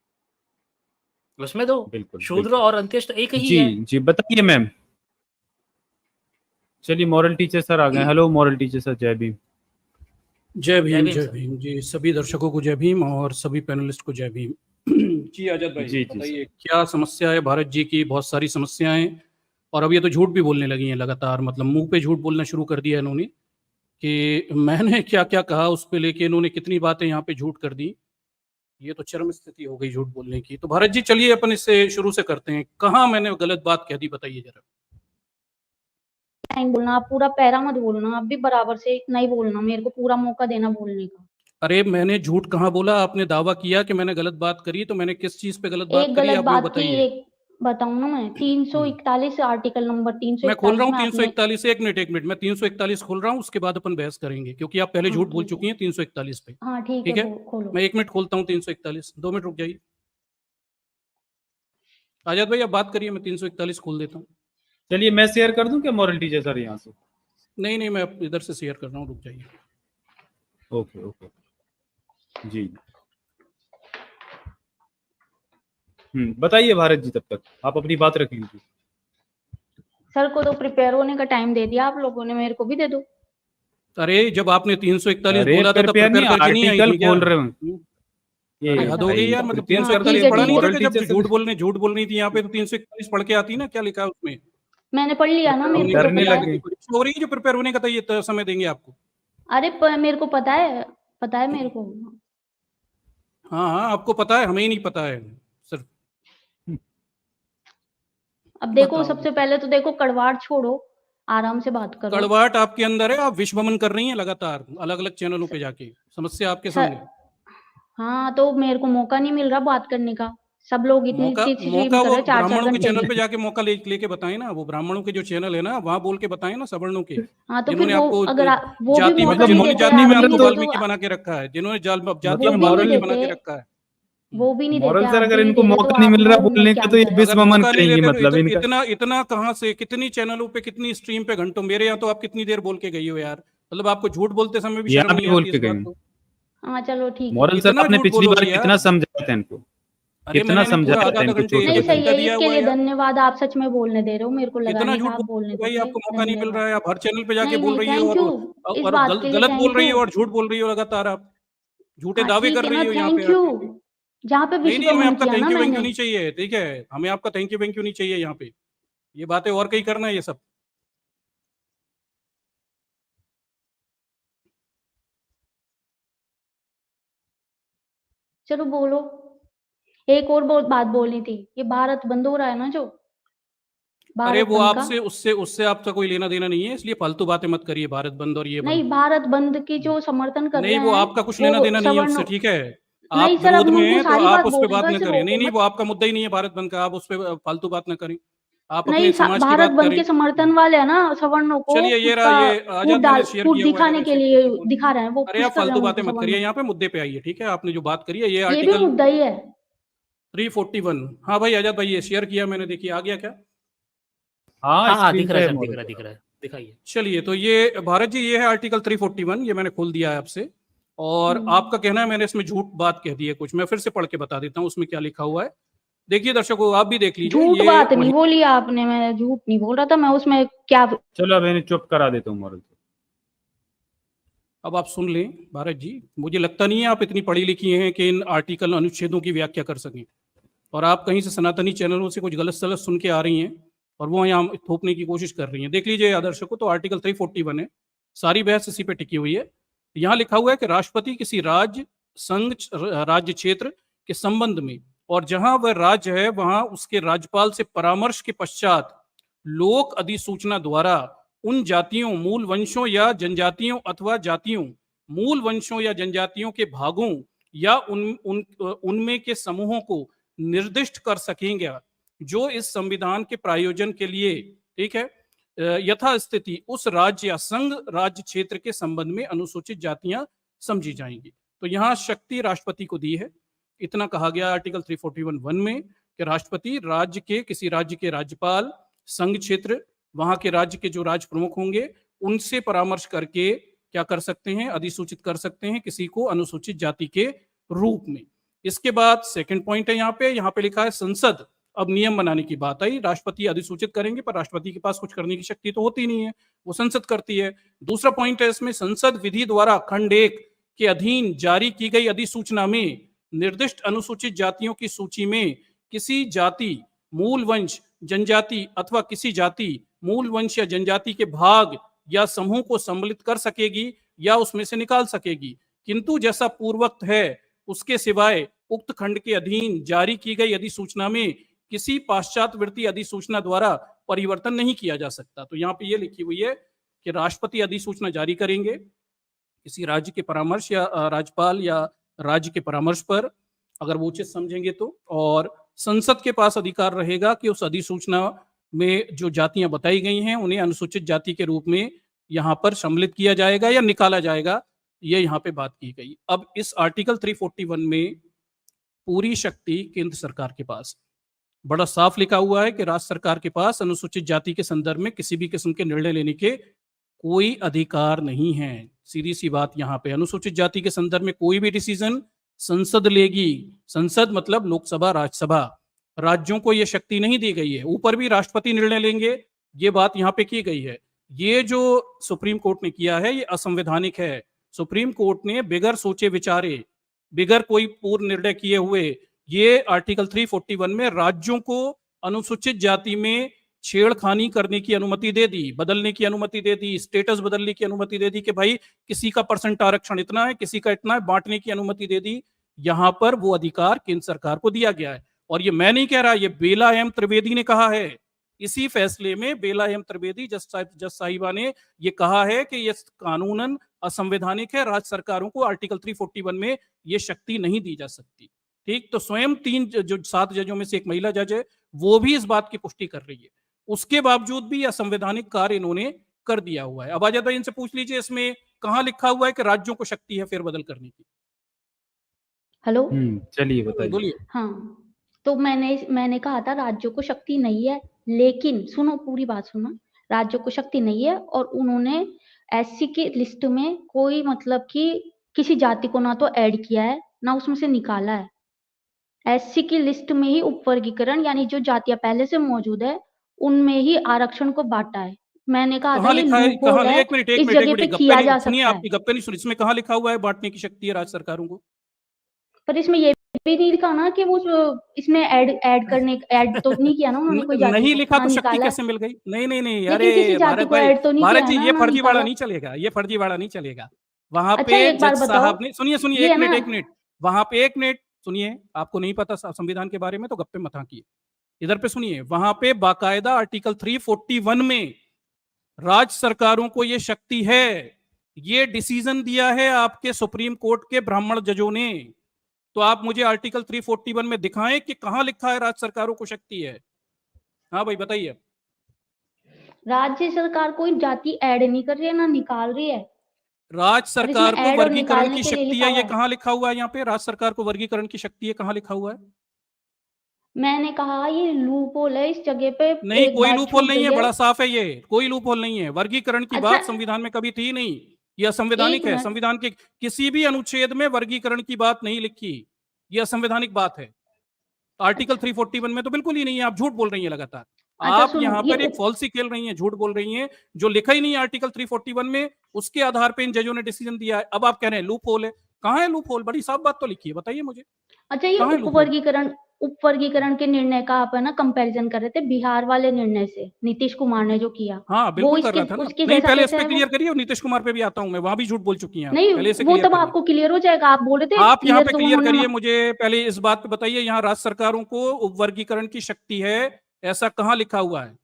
उसमें दो। बिल्कुल शूद्र बिल्कुल। और अंत्येष्ट एक ही जी है। जी बताइए मैम। चलिए मॉरल टीचर सर आ गए। हेलो मॉरल टीचर सर, जय भीम। जय भीम सर। जय भीम जी, सभी दर्शकों को जय भीम और सभी पैनलिस्ट को जय भीम। जी आजाद भाई जी, जी, बताइए क्या समस्या है भारत जी की? बहुत सारी समस्याएं, और अब ये तो झूठ भी बोलने लगी हैं लगातार, मतलब मुंह पे झूठ बोलना शुरू कर दिया इन्होंने कि मैंने क्या क्या कहा, उस पे लेके इन्होंने कितनी बातें यहाँ पे झूठ कर दी। ये तो चरम स्थिति हो गई झूठ बोलने की। तो भारत जी चलिए अपन इससे शुरू से करते हैं, कहाँ मैंने गलत बात कह दी बताइए जरा। नहीं बोलना, आप पूरा पैरा मत बोलना, आप भी बराबर से नहीं बोलना, मेरे को पूरा मौका देना बोलने का। अरे मैंने झूठ कहाँ बोला? आपने दावा किया कि मैंने गलत बात करी, तो मैंने किस चीज पे गलत बात एक करी गलत आप वो बात की, बताइए। एक बताऊं ना मैं, 341 आर्टिकल नंबर मैं खोल 341 रहा हूँ में आपने 341, एक मिनट मैं 341 खोल रहा हूँ, उसके बाद अपन बहस करेंगे, क्योंकि आप पहले हाँ झूठ बोल ठीक चुकी है, हैं 341 पे। हाँ ठीक ठीक है, है, खोलो। मैं 1 मिनट खोलता हूँ 341, 2 मिनट रुक जाइए। आजाद भाई आप बात करिए, मैं 341 खोल देता हूँ। चलिए मैं शेयर कर दूं क्या मॉरल टीचर सर यहाँ से? नहीं मैं इधर से शेयर कर रहा हूँ, रुक जाइए। ओके ओके जी। बताइए भारत जी, तब तक आप अपनी बात रख लीजिए। सर को तो प्रिपेयर होने का टाइम दे दिया आप लोगों ने, मेरे को भी दे दो। अरे जब आपने 341 अरे बोला था तब प्रिपेयर नहीं, प्रिपेयर करके नहीं आई आर्टिकल थी क्या? खोल रहे हैं। ये अरे हद हो गई भाई यार, मतलब 341 341 पढ़ा नहीं था मॉरल कि जब टीचर झूठ से बोल रही थी यहाँ पे, तो 341 पढ़ के आती ना, क्या लिखा है उसमें? मैंने पढ़ लिया ना, मेरे को तो डरने पता लगे। है। हो रही है जो प्रिपेयर होने का ये समय देंगे आपको। अरे मेरे को पता है मेरे को। हाँ आपको पता है, हमें ही नहीं पता है सर। अब देखो, बताओ सबसे पहले तो देखो, कड़वाड़ छोड़ो, आराम से बात करो। कड़वाहट आपके अंदर है, आप विश्व भ्रमण कर रही हैं लगातार अलग अलग चैनलों पे जाके, समस्या आपके सामने। हाँ तो मेरे को मौका नहीं मिल रहा बात करने का, सब लोग इतनी मौका स्ट्रीम कर वो रहे हैं 4-4 ब्राह्मणों के घंटे चैनल की। पे जाके मौका लेके बताएं ना, वो ब्राह्मणों के जो चैनल है ना, वहां बोल के बताएं ना, सवर्णों के, हाँ तो फिर जिन्होंने वो, आपको अगर वो भी जाति मौका मतलब नहीं जिन्होंने देते, मौका जाति नहीं आप में मिल भी रहा नहीं आपको तो देते वाल्मीकि बना के रखा है, जिन्होंने जाति वो में भी नहीं वाल्मीकि बना के देते, रखा है। वो भी नहीं मॉरल देते, सर आप अगर भी नहीं इनको दे रहे, मौका तो नहीं मिल रहा वो बोलने क्या का तो ये अंतर है? विश्व अगर भ्रमण मौका नहीं करेंगी, देते मतलब तो इनका। इतना कहाँ से, कितनी चैनलों पे, कितनी स्ट्रीम पे घंटों, मेरे यहाँ तो आप कितनी देर बोल के गई हो यार, मतलब आपको झूठ बोलते समय भी शर्म यहाँ नहीं भी बोल आती के इस गए बात को? हाँ चलो ठीक है। मॉरल सर, कितना आपने झूठ पिछली बार बोलोगी कितना यार? समझाया था इनको, अरे कितना मैंने पूरा समझाया आधा था आधा इनको घंटे छोटे नहीं एक बच्चे। सही घंटा है, दिया इसके हुआ है लिए यार। धन्यवाद, आप सच में बोलने दे रहे हो, मेरे को लगा कितना नहीं झूठ था आप बोलने बोलोगे भाई, दोगे। आपको मौका नहीं मिल धन्यवाद। रहा है, आप हर चैनल पे जाके नहीं बोल नहीं, रही हो थैंक यू, इस और बात के लिए गलत बोल थैंक रही यू। हो और झूठ बोल रही हो लगातार, आप झूठे हाँ दावे ठीक कर है रही ना, हो यहाँ पे थैंक यू। आके। जहाँ पे नहीं हमें विश्वमन आपका किया थैंक ना यू मैंने। नहीं चाहिए, ठीक है, हमें आपका थैंक यू नहीं चाहिए यहाँ पे, ये बातें और कहीं करना है ये सब। चलो बोलो, एक और बहुत बात बोलनी थी, ये भारत बंद हो रहा है ना जो, अरे भारत वो बंद का। आपसे उससे उससे आपका कोई लेना देना नहीं है, इसलिए फालतू बातें मत करिए, भारत बंद और ये नहीं, बंद। भारत बंद की जो समर्थन कर नहीं रहे वो हैं आपका कुछ लेना वो देना नहीं है उससे, सवर्णों। ठीक है, नहीं आप सर, अब विरोध में मैं वो हैं तो सारी आप बात उस बोल पर रही हूँ, बात तो न ऐसे करें। नहीं रोको नहीं मत। वो आपका मुद्दा ही नहीं है भारत बंद का, आप उस पर फालतू बात न करें, आप अपने नहीं, समाज की भारत बात बंद करें। के समर्थन वाले है ना, सवर्णों को चलिए ये फूट रहा, का ये फूट आजाद मैंने डाल शेयर फूट किया हुआ है यार दिखाने के ऐसे लिए बिल्कुल। दिखा रहे हैं, वो अरे खुश आप कर रहे फालतू हैं उनको, बातें मत करिए, सवर्णों यहाँ को। पे मुद्दे पे आइए, ठीक है, आपने जो बात करी है ये ये भी आर्टिकल मुद्दा ही है। 341। हाँ भाई आजाद भाई, ये शेयर किया मैंने, देखिए आ गया क्या? हाँ हाँ स्क्रीन दिख पे रहा है है सर, मॉरल। दिख रहा है, दिखाइए। चलिए तो ये भारत जी, ये है आर्टिकल 341, ये मैंने खोल दिया है आपसे, और आपका कहना है मैंने इसमें झूठ बात कह दी है कुछ, मैं फिर से पढ़ के बता देता हूँ उसमें क्या लिखा हुआ है। देखिए दर्शकों, आप भी देख लीजिए। झूठ ये बात नहीं बोली आपने, मैं झूठ नहीं बोल रहा था, मैं उसमें क्या। चलो अब इन्हें चुप करा देता हूँ मॉरल। अब आप सुन लें भारत जी, मुझे लगता नहीं है आप इतनी पढ़ी लिखी हैं कि इन आर्टिकल अनुच्छेदों की व्याख्या कर सकें, और आप कहीं से सनातनी चैनलों से कुछ गलत सलत सुन के आ रही हैं, और वो यहाँ थोपने की कोशिश कर रही हैं। देख लीजिए दर्शकों, तो आर्टिकल 341 है, सारी बहस इसी पे टिकी हुई है। यहाँ लिखा हुआ है कि राष्ट्रपति किसी राज्य, संघ, राज्य क्षेत्र के संबंध में और जहां वह राज्य है वहां उसके राज्यपाल से परामर्श के पश्चात लोक अधिसूचना द्वारा उन जातियों, मूल वंशों या जनजातियों अथवा जातियों, मूल वंशों या जनजातियों के भागों या उनमें के समूहों को निर्दिष्ट कर सकेंगे जो इस संविधान के प्रायोजन के लिए, ठीक है, यथास्थिति उस राज्य या संघ राज्य क्षेत्र के संबंध में अनुसूचित जातियां समझी जाएंगी। तो यहाँ शक्ति राष्ट्रपति को दी है। इतना कहा गया आर्टिकल 341(1) में कि राष्ट्रपति राज्य के, किसी राज्य के राज्यपाल, संघ क्षेत्र, वहां के राज्य के जो राज्य प्रमुख होंगे उनसे परामर्श करके क्या कर सकते हैं, अधिसूचित कर सकते हैं किसी को अनुसूचित जाति के रूप में। इसके बाद सेकंड पॉइंट है, यहाँ पे लिखा है संसद अब नियम बनाने की बात आई। राष्ट्रपति अधिसूचित करेंगे पर राष्ट्रपति के पास कुछ करने की शक्ति तो होती नहीं है, वो संसद करती है। दूसरा पॉइंट है इसमें, संसद विधि द्वारा खंड 1 के अधीन जारी की गई अधिसूचना में निर्दिष्ट अनुसूचित जातियों की सूची में किसी जाति, मूल वंश, जनजाति अथवा किसी जाति, मूल वंश या जनजाति के भाग या समूह को सम्मिलित कर सकेगी या उसमें से निकाल सकेगी, किंतु जैसा पूर्वोक्त है उसके सिवाय उक्त खंड के अधीन जारी की गई अधिसूचना में किसी पाश्चात्यवर्ती अधिसूचना द्वारा परिवर्तन नहीं किया जा सकता। तो यहाँ पे ये लिखी हुई है कि राष्ट्रपति अधिसूचना जारी करेंगे किसी राज्य के परामर्श या राज्यपाल या राज्य के परामर्श पर, अगर वो उचित समझेंगे तो, और संसद के पास अधिकार रहेगा कि उस अधिसूचना में जो जातियां बताई गई हैं उन्हें अनुसूचित जाति के रूप में यहाँ पर सम्मिलित किया जाएगा या निकाला जाएगा, ये यहाँ पे बात की गई। अब इस आर्टिकल 341 में पूरी शक्ति केंद्र सरकार के पास, बड़ा साफ लिखा हुआ है कि राज्य सरकार के पास अनुसूचित जाति के संदर्भ में किसी भी किस्म के निर्णय लेने के कोई अधिकार नहीं है। सीधी सी बात, यहाँ पे अनुसूचित जाति के संदर्भ में कोई भी डिसीजन संसद लेगी। संसद मतलब लोकसभा, राज्यसभा, राज्यों को यह शक्ति नहीं दी गई है। ऊपर भी राष्ट्रपति निर्णय लेंगे, ये बात यहाँ पे की गई है। ये जो सुप्रीम कोर्ट ने किया है ये असंवैधानिक है। सुप्रीम कोर्ट ने बिगर सोचे विचारे, बिगर कोई पूर्व निर्णय किए हुए ये आर्टिकल 341 में राज्यों को अनुसूचित जाति में छेड़खानी करने की अनुमति दे दी, बदलने की अनुमति दे दी, स्टेटस बदलने की अनुमति दे दी कि भाई किसी का परसेंट आरक्षण इतना है, किसी का इतना है, बांटने की अनुमति दे दी। यहां पर वो अधिकार केंद्र सरकार को दिया गया है। और ये मैं नहीं कह रहा, ये बेला एम त्रिवेदी ने कहा है। इसी फैसले में बेला एम त्रिवेदी, जज साहिबा ने ये कहा है कि ये कानूनन असंवैधानिक है, राज्य सरकारों को आर्टिकल 341 में ये शक्ति नहीं दी जा सकती। ठीक, तो स्वयं 7 जजों में से एक महिला जज है, वो भी इस बात की पुष्टि कर रही है। उसके बावजूद भी असंवैधानिक कार्य इन्होंने कर दिया हुआ है। अब आ जाता है, इनसे पूछ लीजिए इसमें कहां लिखा हुआ है कि राज्यों को शक्ति है फेरबदल करने की। हेलो, चलिए बताइए। बोलिए। हाँ, तो मैंने कहा था राज्यों को शक्ति नहीं है, लेकिन सुनो, पूरी बात सुनो। राज्यों को शक्ति नहीं है और उन्होंने एससी की लिस्ट में कोई मतलब कि किसी जाति को ना तो ऐड किया है ना उसमें से निकाला है। एससी की लिस्ट में ही उपवर्गीकरण, यानी जो जातियां पहले से मौजूद है उनमें ही आरक्षण को बांटा है। मैंने कहा था ये लूपहोल है, इस जगह पे किया जा सकता है। आपकी गप्पे नहीं सुनी, इसमें कहां लिखा हुआ है बांटने की शक्ति है राज्य सरकारों को? पर इसमें ये भी नहीं लिखा ना कि वो इसमें ऐड तो नहीं किया ना उन्होंने कोई जाति नहीं लिखा तो शक्ति कैसे मिल गई? नहीं, अरे भारत भाई, भारत जी, ये फर्जीवाड़ा नहीं चलेगा, ये फर्जीवाड़ा नहीं चलेगा। वहां पे जज साहब ने, सुनिए एक मिनट, वहां पे एक मिनट सुनिए, आपको नहीं पता संविधान के बारे में तो गप्पे मत हाँकिए, इधर पे सुनिए। वहां पे बाकायदा आर्टिकल 341 में राज्य सरकारों को यह शक्ति है, ये डिसीजन दिया है आपके सुप्रीम कोर्ट के ब्राह्मण जजों ने। तो आप मुझे आर्टिकल 341 में दिखाएं कि कहां लिखा है राज्य सरकारों को शक्ति है। हाँ भाई बताइए। राज्य सरकार कोई जाति ऐड नहीं कर रही है ना निकाल रही है। राज्य सरकार को वर्गीकरण की शक्ति है, ये कहां लिखा हुआ है? यहाँ पे राज्य सरकार को वर्गीकरण की शक्ति है, कहां लिखा हुआ है? मैंने कहा ये लूपहोल है, इस जगह पे नहीं, कोई लूपहोल नहीं है, बड़ा साफ है, ये कोई लूपहोल नहीं है। वर्गीकरण की बात संविधान में कभी थी नहीं, यह असंवैधानिक है। संविधान के किसी भी अनुच्छेद में वर्गीकरण की बात नहीं लिखी, यह असंवैधानिक बात है। आर्टिकल 341 में तो बिल्कुल ही नहीं है। आप झूठ बोल रही हैं लगातार। आप यहाँ पर एक फॉल्सी खेल रही हैं, झूठ बोल रही हैं। जो लिखा ही नहीं है आर्टिकल 341 में, उसके आधार पर इन जजों ने डिसीजन दिया है। अब आप कह रहे हैं लूपहोल है। कहाँ है लूपहोल? बड़ी साफ बात तो लिखी है, बताइए मुझे। अच्छा, ये उपवर्गीकरण के निर्णय का आप है ना कंपैरिजन कर रहे थे बिहार वाले निर्णय से, नीतीश कुमार ने जो किया। हाँ वो बिल्कुल कर इसके रहा था ना। उसके नहीं जैसा पहले इस कैसे पे है वो? क्लियर करिए और नीतीश कुमार पे भी आता हूँ मैं, वहां भी झूठ बोल चुकी हैं आप, नहीं, पहले इसे वो क्लियर तब करिए। आपको क्लियर हो जाएगा। आप बोल रहे थे आप यहाँ पे तो क्लियर उन्होंने करिए मुझे, पहले इस बात पे बताइए, यहाँ राज्य सरकारों को उपवर्गीकरण की शक्ति है, ऐसा कहाँ लिखा हुआ है?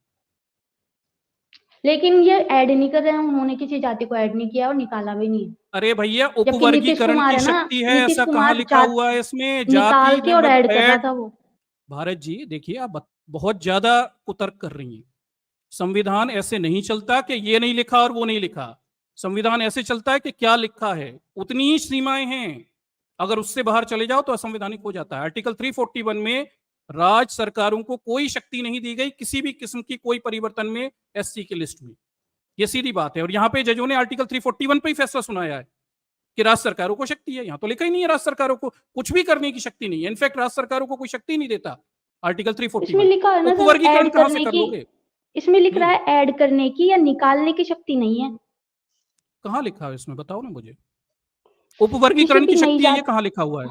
लेकिन ये ऐड नहीं कर रहे हैं, उन्होंने किसी जाति को ऐड नहीं किया और निकाला भी नहीं है। अरे भैया जबकि नीतीश उपवर्गीकरण कुमार की है ना, शक्ति है, नीतीश ऐसा कहाँ कुमार लिखा हुआ है इसमें? निकाल जाति के और में ऐड कर रहा था वो। भारत जी देखिए, आप बहुत ज्यादा कुतर्क कर रही हैं। संविधान ऐसे नहीं चलता कि ये नहीं लिखा और वो नहीं लिखा। संविधान ऐसे चलता है कि क्या लिखा है उतनी ही सीमाएं हैं, अगर उससे बाहर चले जाओ तो असंवैधानिक हो जाता है। आर्टिकल 341 में राज्य सरकारों को कोई शक्ति नहीं दी गई किसी भी किस्म की कोई परिवर्तन में एससी की लिस्ट में, ये सीधी बात है। और यहाँ पे जजों ने आर्टिकल 341 पे ही फैसला सुनाया है कि राज्य सरकारों को शक्ति है। यहाँ तो लिखा ही नहीं है राज्य सरकारों को कुछ भी करने की शक्ति नहीं है, इनफैक्ट राज्य सरकारों को कोई शक्ति नहीं देता आर्टिकल इसमें 341। लिखा है ना सर, उपवर्गीकरण ऐड कहां से करने कर की, लोगे? इसमें लिख रहा है ऐड करने की या निकालने की शक्ति नहीं है। कहाँ लिखा है इसमें, बताओ ना मुझे। उपवर्गीकरण की शक्ति है, ये कहाँ लिखा हुआ है?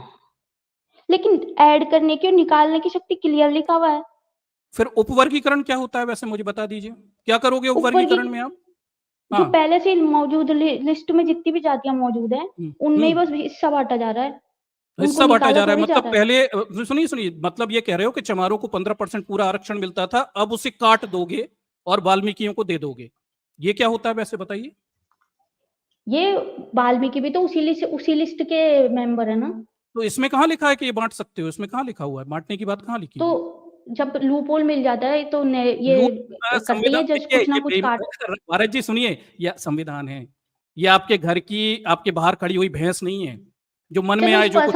लेकिन ऐड करने की और निकालने की शक्ति क्लियर लिखा हुआ है। फिर उपवर्गीकरण क्या होता है वैसे मुझे बता दीजिए, क्या करोगे उपवर्गीकरण में आप? जो पहले से मौजूद लिस्ट में जितनी भी जातियां मौजूद हैं उनमें ही बस हिस्सा बांटा जा रहा है, हिस्सा बांटा जा रहा है। मतलब पहले सुनिए सुनिए, मतलब ये कह रहे हो कि चमारों को 15% पूरा आरक्षण मिलता था, अब उसे काट दोगे और वाल्मीकियों को दे दोगे, ये क्या होता है वैसे बताइए? ये वाल्मीकि भी तो उसी लिस्ट के मेंबर है ना। तो इसमें कहाँ लिखा है कि ये बांट सकते हो? इसमें कहाँ लिखा हुआ है? बांटने की बात कहाँ लिखी हुई है? तो जब लूपहोल मिल जाता है तो ये करते हैं जज कुछ ना कुछ काट। भारत जी सुनिए, यह संविधान है, ये आपके घर की आपके बाहर खड़ी हुई भैंस नहीं है जो मन में आए जो कुछ।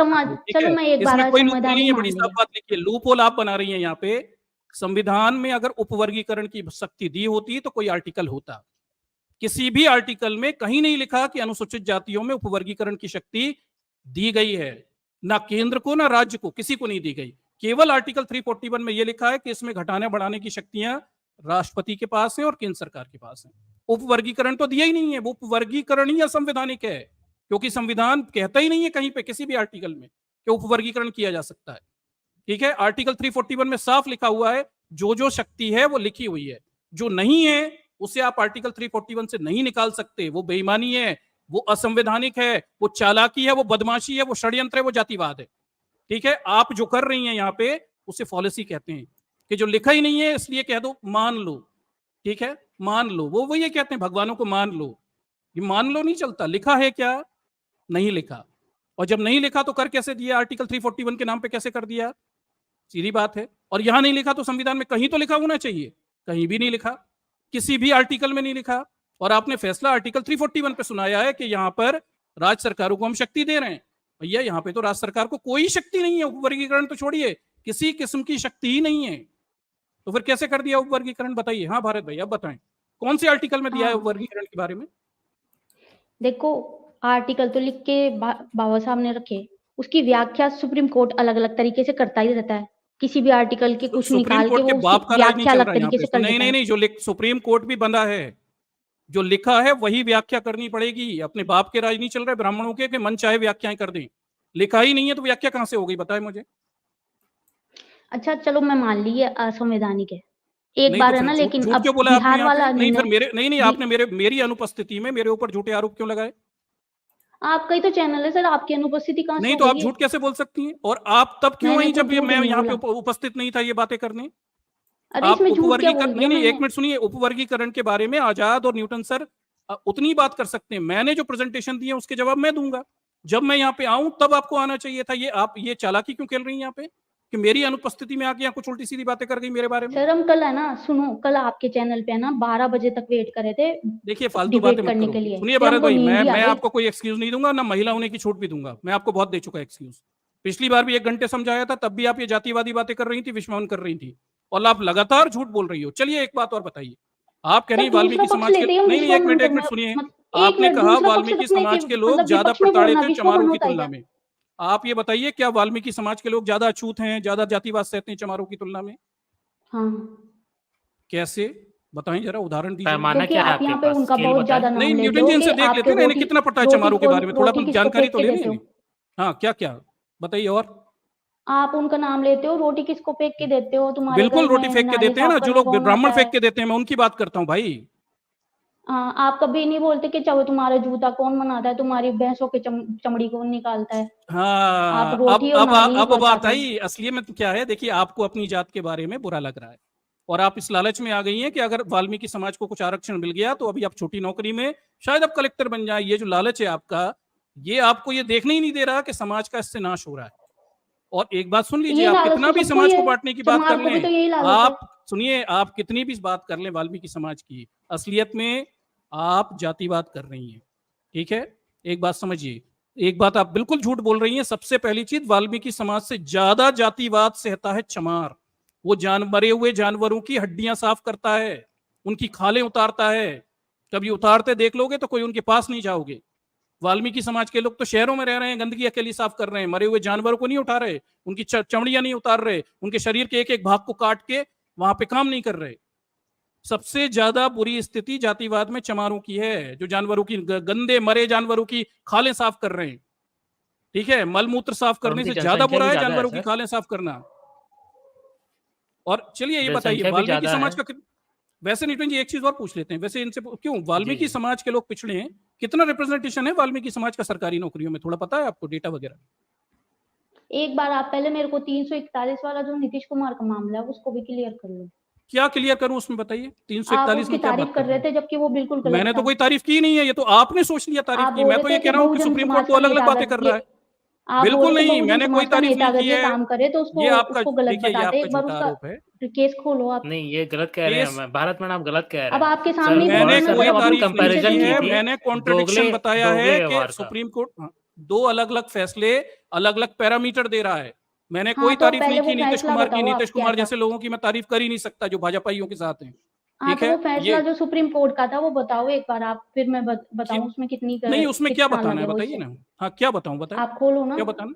चलो मैं एक बार इसमें कोई लूपहोल संवैधानिक नहीं है, मान बड़ी साफ लिया। बात लिखिए, लूपहोल आप बना रही हैं यहाँ पे। संविधान में अगर उपवर्गीकरण की शक्ति दी होती तो कोई आर्टिकल होता, किसी भी आर्टिकल में कहीं नहीं लिखा कि अनुसूचित जातियों में उपवर्गीकरण की शक्ति दी गई है, ना केंद्र को ना राज्य को, किसी को नहीं दी गई। केवल आर्टिकल 341 में यह लिखा है कि इसमें घटाने बढ़ाने की शक्तियां राष्ट्रपति के पास हैं और केंद्र सरकार के पास हैं। उपवर्गीकरण तो दिया ही नहीं है, वो उपवर्गीकरण ही असंवैधानिक है, क्योंकि संविधान कहता ही नहीं है कहीं पे किसी भी आर्टिकल में कि उपवर्गीकरण किया जा सकता है। ठीक है, आर्टिकल 341 में साफ लिखा हुआ है, जो जो शक्ति है वो लिखी हुई है, जो नहीं है उसे आप आर्टिकल 341 से नहीं निकाल सकते। वो बेईमानी है, वो असंवैधानिक है, वो चालाकी है, वो बदमाशी है, वो षड्यंत्र है, वो जातिवाद है। ठीक है, आप जो कर रही हैं यहाँ पे उसे पॉलिसी कहते हैं कि जो लिखा ही नहीं है इसलिए कह दो मान लो। ठीक है, मान लो, वो ये कहते हैं भगवानों को मान लो। ये मान लो नहीं चलता, लिखा है क्या? नहीं लिखा। और जब नहीं लिखा तो कर कैसे दिया? आर्टिकल 341 के नाम पे कैसे कर दिया? सीधी बात है। और यहां नहीं लिखा तो संविधान में कहीं तो लिखा होना चाहिए, कहीं भी नहीं लिखा, किसी भी आर्टिकल में नहीं लिखा। और आपने फैसला आर्टिकल 341 पे सुनाया है कि यहां पर राज्य सरकारों को हम शक्ति दे रहे हैं। भैया यहाँ पे तो राज्य सरकार को कोई शक्ति नहीं है, उपवर्गीकरण तो छोड़िए, किसी किस्म की शक्ति ही नहीं है, तो फिर कैसे कर दिया उपवर्गीकरण? बताइए। हाँ भारत भाई अब बताएं, कौन से आर्टिकल में दिया है उपवर्गीकरण के बारे में? देखो आर्टिकल तो लिख के बाबा साहब ने रखे, उसकी व्याख्या सुप्रीम कोर्ट अलग अलग तरीके से करता ही रहता है। किसी भी आर्टिकल के कुछ निकाल के वो व्याख्या अलग तरीके से कर देता है। नहीं, जो सुप्रीम कोर्ट भी बंधा है, जो लिखा है वही व्याख्या करनी पड़ेगी। अपने बाप के राज नहीं चल रहे ब्राह्मणों के कि मन चाहे व्याख्याएं कर दें, लिखा ही नहीं है तो व्याख्या कहां से हो गई बताए मुझे। अच्छा चलो मैं मान ली ये असंवैधानिक है एक बार, है ना, लेकिन अब क्यों बोला बिहार वाला नहीं, फिर मेरे आपने मेरी अनुपस्थिति में मेरे ऊपर झूठे आरोप क्यों लगाए? आपका ही तो चैनल है सर, आपकी अनुपस्थिति कहां से? नहीं तो आप झूठ कैसे बोल सकती हैं? और आप तब क्यों आई जब मैं यहाँ पे उपस्थित नहीं था ये बातें करने? अरे इसमें झूठ क्या बोल दिया? नहीं, एक मिनट सुनिए, उपवर्गीकरण के बारे में आजाद और न्यूटन सर उतनी बात कर सकते हैं, मैंने जो प्रेजेंटेशन दी है उसके जवाब मैं दूंगा। जब मैं यहाँ पे आऊं तब आपको आना चाहिए था। ये आप ये चालाकी क्यों खेल रही हैं यहाँ पे कि मेरी अनुपस्थिति में आके यहाँ कुछ उल्टी सीधी बातें कर गई मेरे बारे में? सर हम कल, है ना, सुनो, कल आपके चैनल पे है ना 12 बजे तक वेट कर रहे थे। देखिए फालतू बातें मत करो। सुनिए भारत भाई, मैं आपको कोई एक्सक्यूज नहीं दूंगा, ना महिला होने की छूट भी दूंगा। मैं आपको बहुत दे चुका एक्सक्यूज। पिछली बार भी 1 घंटे समझाया था, तब भी आप ये जातिवादी बातें कर रही थी, विस्मरण कर रही थी, और आप लगातार झूठ बोल रही हो। चलिए एक बात और बताइए, आप कह रही वाल्मीकि समाज के, नहीं एक मिनट सुनिए, आपने कहा वाल्मीकि समाज के लोग ज्यादा प्रताड़ित हैं चमारों की तुलना में। आप ये बताइए क्या वाल्मीकि समाज के लोग ज्यादा अछूत हैं, ज्यादा जातिवाद सहते हैं चमारों की तुलना में? हाँ। कैसे बताएं जरा, उदाहरण दीजिए। पैमाना क्या है आपके यहाँ पे उनका बहुत ज्यादा नाम नहीं, न्यूटन जी से देख लेते हैं कितना पता है चमारों के बारे में, थोड़ा जानकारी तो ले लें। हाँ क्या क्या बताइए और आप उनका नाम लेते हो, रोटी किसको फेंक के देते हो? तुम्हारे बिल्कुल घर रोटी में फेंक के नाली देते हैं साफ ना, जो करने लोग कौन ब्राह्मण आता फेंक है? के देते हैं, मैं उनकी बात करता हूँ भाई। हाँ, आप कभी नहीं बोलते कि चलो तुम्हारा जूता कौन बनाता है, तुम्हारी भैंसों की चमड़ी कौन निकालता है? आप हाँ, रोटी और नाली ही अब बात बताते हो। आई असली में। तो क्या है, देखिए आपको अपनी जात के बारे में बुरा लग रहा है और आप इस लालच में आ गई हैं कि अगर वाल्मीकि समाज को कुछ आरक्षण मिल गया तो अभी आप छोटी नौकरी में शायद आप कलेक्टर बन जाए। ये जो लालच है आपका, ये आपको ये देखने ही नहीं दे रहा कि समाज का इससे नाश हो रहा है। और एक बात सुन लीजिए, ये आप लालच कितना तो भी सबको ही समाज को है, बांटने की बात कर चमार को भी लें, तो यही लालच है। आप सुनिए, आप कितनी भी बात कर लें वाल्मीकि समाज की, असलियत में आप जातिवाद कर रही हैं। ठीक है, एक बात समझिए, एक बात आप बिल्कुल झूठ बोल रही हैं। सबसे पहली चीज, वाल्मीकि समाज से ज्यादा जातिवाद सहता है चमार। वो मरे हुए जानवरों की हड्डियां साफ करता है, उनकी खालें उतारता है। कभी उतारते देख लोगे तो कोई उनके पास नहीं जाओगे। वाल्मीकि समाज के लोग तो शहरों में रह रहे हैं, गंदगी अकेली साफ कर रहे हैं, मरे हुए जानवरों को नहीं उठा रहे, उनकी चमड़ियां नहीं उतार रहे, उनके शरीर के एक एक भाग को काट के वहां पे काम नहीं कर रहे। सबसे ज्यादा बुरी स्थिति जातिवाद में चमारों की है, जो जानवरों की गंदे मरे जानवरों की खालें साफ कर रहे हैं। ठीक है, मलमूत्र साफ और करने उनकी से ज्यादा जनसंख्या बुरा भी है ज्यादा है जानवरों की सर, खालें साफ करना। और चलिए ये बताइए, जनसंख्या भी वाल्मीकि ज्यादा समाज है। का वैसे नितिन जी एक चीज और पूछ लेते हैं, वैसे इनसे क्यों जी वाल्मीकि जी समाज के लोग पिछड़े हैं? कितना रिप्रेजेंटेशन है वाल्मीकि समाज का सरकारी नौकरियों में, थोड़ा पता है आपको डेटा वगैरह? एक बार आप पहले मेरे को 341 वाला जो नीतीश कुमार का मामला है उसको भी क्लियर कर लो। क्या क्लियर करूं उसमें, बताइए। आप 341 उसकी में क्या तारीफ बात कर कर रहे रहे थे हैं? जबकि वो बिल्कुल गलत मैंने तो था। कोई तारीफ की नहीं है, ये तो आपने सोच लिया तारीफ आप की। बोल मैं रहे तो थे ये कि कह रहा हूं कि बहुजन सुप्रीम कोर्ट समाज दो का अलग अलग नेता बातें अगर कर ये रहा है। आप बोल बिल्कुल रहे थे नहीं, बहुजन मैंने कोई समाज का तारीफ नेता नहीं अगर की ये है। काम करे तो ये उसको आपका, उसको गलत देखिए, ये बताते, आपका एक बार झूठा उसका आरोप है। केस खोलो आप। नहीं, ये गलत कह रहे केस, हैं, भारत में आप गलत कह रहे अब हैं आपके सर। सामने ही बोल मैंने रही गौर हूँ, सर मैं ने कोई तो तब अपनी तारीफ नहीं पीछे से कंपैरिजन की नहीं की है, बोल थी रही। मैंने दोगले कॉन्ट्रडिक्शन बताया दोगले है कि व्यवहार का। सुप्रीम कोर्ट दो अलग अलग फैसले, अलग अलग पैरामीटर दे रहा है। मैंने हाँ, कोई तो तारीफ पहले नहीं वो की नीतीश फैसला कुमार की। बताओ नीतीश आप क्या कुमार था? जैसे लोगों की मैं तारीफ कर ही नहीं सकता जो भाजपाइयों के साथ हैं। हाँ, ठीक तो है, वो ये फैसला जो सुप्रीम कोर्ट का था वो बताओ एक बार आप, फिर मैं कि बताऊं उसमें कितनी नहीं, उसमें क्या कितना अलग बताना है है वो बताइए इससे। ना। हाँ, क्या बताऊं, बताएं आप खोलो ना। क्या बताना।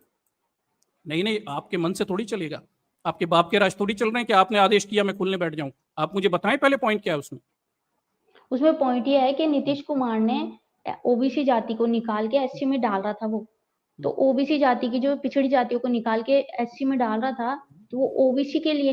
नहीं नहीं, आपके मन से थोड़ी चलेगा, आपके बाप के राज थोड़ी चल रहे हैं कि आपने आदेश किया मैं खुलने बैठ जाऊं। आप मुझे बताएं पहले पॉइंट क्या है उसमें। उसमें पॉइंट ये है कि नीतीश कुमार ने ओबीसी जाति को निकाल के एससी में डाल रहा था वो। तो ओबीसी जाति की जो पिछड़ी जातियों को निकाल के एससी में डाल रहा था, तो वो ओबीसी के लिए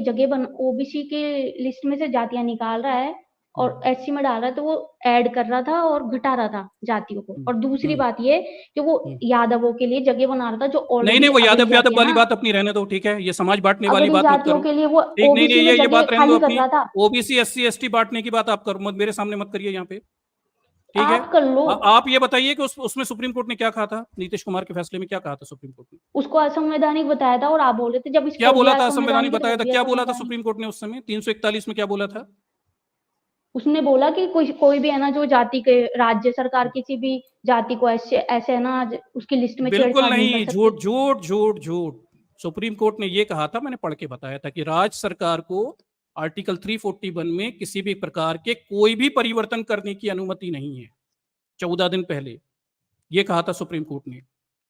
ओबीसी के लिस्ट में से जातियां निकाल रहा है और एससी में डाल रहा है, तो वो ऐड कर रहा था और घटा रहा था जातियों को। और दूसरी बात ये कि वो यादवों के लिए जगह बना रहा था जो नहीं ऑलरेडी नहीं, वो अगली यादव जाति यादव है वाली ना, बात अपनी रहने दो, ठीक है, ये समाज बांटने वाली अगली बात मत जातियों करो। के लिए वो ठीक, नहीं नहीं, ओबीसी में ये जगह बात रहने दो खाली कर अपनी। रहा था। ओबीसी एससी एसटी बांटने की बात आप करो मत, मेरे सामने मत करिए यहाँ पे। ठीक है, आप कर लो। आप ये बताइए कि उसमें सुप्रीम कोर्ट ने क्या कहा था, नीतीश कुमार के फैसले में क्या कहा था सुप्रीम कोर्ट ने? उसको असंवैधानिक बताया था और आप बोल रहे थे जब क्या इसको हो बोला गया था असंवैधानिक असंवैधानिक तो बताया वो था? भी क्या बोला था असंवैधानिक। सुप्रीम कोर्ट ने उस समय 341 में क्या बोला था? उसने बोला कि कोई भी है ना जो जाति के राज्य सरकार किसी भी जाति को ऐसे ऐसे है ना उसकी लिस्ट में बिल्कुल छेड़छाड़ नहीं कर नहीं, सकती। झूठ झूठ झूठ झूठ। सुप्रीम कोर्ट ने यह कहा था, मैंने पढ़ के बताया था, कि राज्य सरकार को आर्टिकल 341 में किसी भी प्रकार के कोई भी परिवर्तन करने की अनुमति नहीं है। 14 दिन पहले यह कहा था सुप्रीम कोर्ट ने।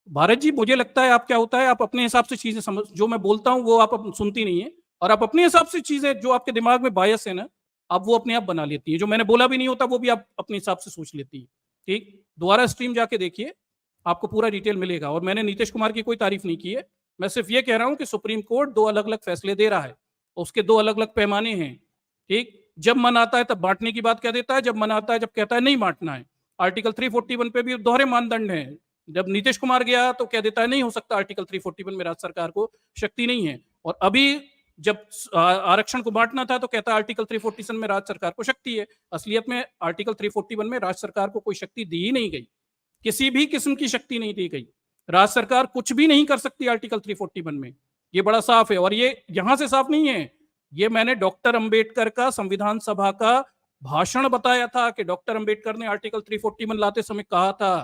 भारत जी, मुझे लगता है आप क्या होता है, आप अपने हिसाब से चीजें समझ, जो मैं बोलता हूं वो आप सुनती नहीं है, और आप अपने हिसाब से चीजें, जो आपके दिमाग में बायस है ना, आप वो अपने आप बना लेती है। जो मैंने बोला भी नहीं होता वो भी आप अपने हिसाब से सोच लेती है। ठीक, दोबारा स्ट्रीम जाके देखिए, आपको पूरा डिटेल मिलेगा। और मैंने नीतीश कुमार की कोई तारीफ नहीं की है, मैं सिर्फ ये कह रहा हूं कि सुप्रीम कोर्ट दो अलग अलग फैसले दे रहा है, उसके दो अलग अलग पैमाने हैं। ठीक, जब मन आता है तब बांटने की बात कह देता है, जब मन आता है जब कहता है नहीं बांटना है। आर्टिकल 341 पे भी दोहरे मानदंड है। जब नीतीश कुमार गया तो कह देता है नहीं हो सकता, आर्टिकल 341 में राज्य सरकार को शक्ति नहीं है। और अभी जब आरक्षण को बांटना था तो कहता है आर्टिकल 347 में राज्य सरकार को शक्ति है। असलियत में आर्टिकल 341 में राज्य सरकार को कोई शक्ति दी ही नहीं गई, किसी भी किस्म की शक्ति नहीं दी गई। राज्य सरकार कुछ भी नहीं कर सकती आर्टिकल 341 में, ये बड़ा साफ है। और ये यहां से साफ नहीं है, ये मैंने डॉक्टर अंबेडकर का संविधान सभा का भाषण बताया था कि डॉक्टर अंबेडकर ने आर्टिकल 341 लाते समय कहा था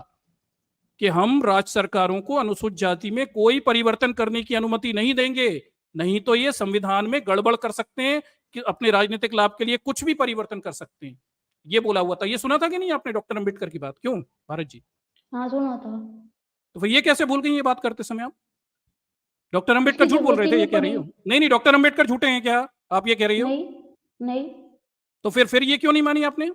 कि हम राज्य सरकारों को अनुसूचित जाति में कोई परिवर्तन करने की अनुमति नहीं देंगे, नहीं तो ये संविधान में गड़बड़ कर सकते हैं कि अपने राजनीतिक लाभ के लिए कुछ भी परिवर्तन कर सकते हैं। ये बोला हुआ था। ये सुना था कि नहीं आपने डॉक्टर अंबेडकर की बात? क्यों भारत जी? हाँ, सुना था। तो फिर ये कैसे भूल गई ये बात करते समय आप? डॉक्टर अंबेडकर उसकी झूठ बोल जरूरत रहे ही थे, ये नहीं कह रही पड़ी। हो? नहीं नहीं, डॉक्टर अंबेडकर झूठे हैं क्या आप ये कह रही हो? नहीं नहीं, तो फिर ये क्यों नहीं मानी आपने?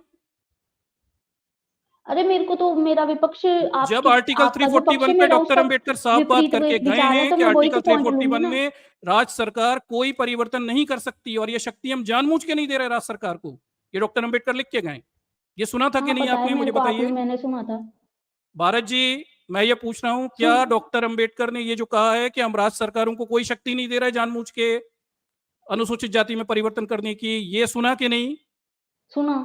अरे मेरे को तो मेरा विपक्ष जब आर्टिकल आपका जो पक्ष 341 है पे मेरा डॉक्टर उसका अंबेडकर साफ बात विपरीत करके गए विचार है, हैं तो कि मैं वही आर्टिकल तो पॉइंट लूंगी 341 ना। में राज्य सरकार कोई परिवर्तन नहीं कर सकती, और ये शक्ति हम जानबूझ के नहीं दे रहे राज्य सरकार को, ये डॉक्टर अंबेडकर लिख के गए। ये सुना था कि हाँ नहीं पता है आपने, मेरे मुझे को, बताइए। मैंने सुना था। भारत जी, मैं ये पूछ रहा हूं, क्या सुन डॉक्टर अंबेडकर ने ये जो कहा है कि हम राज्य सरकारों को कोई शक्ति नहीं दे रहे जानबूझ के अनुसूचित जाति में परिवर्तन करने की, ये सुना कि नहीं? सुना।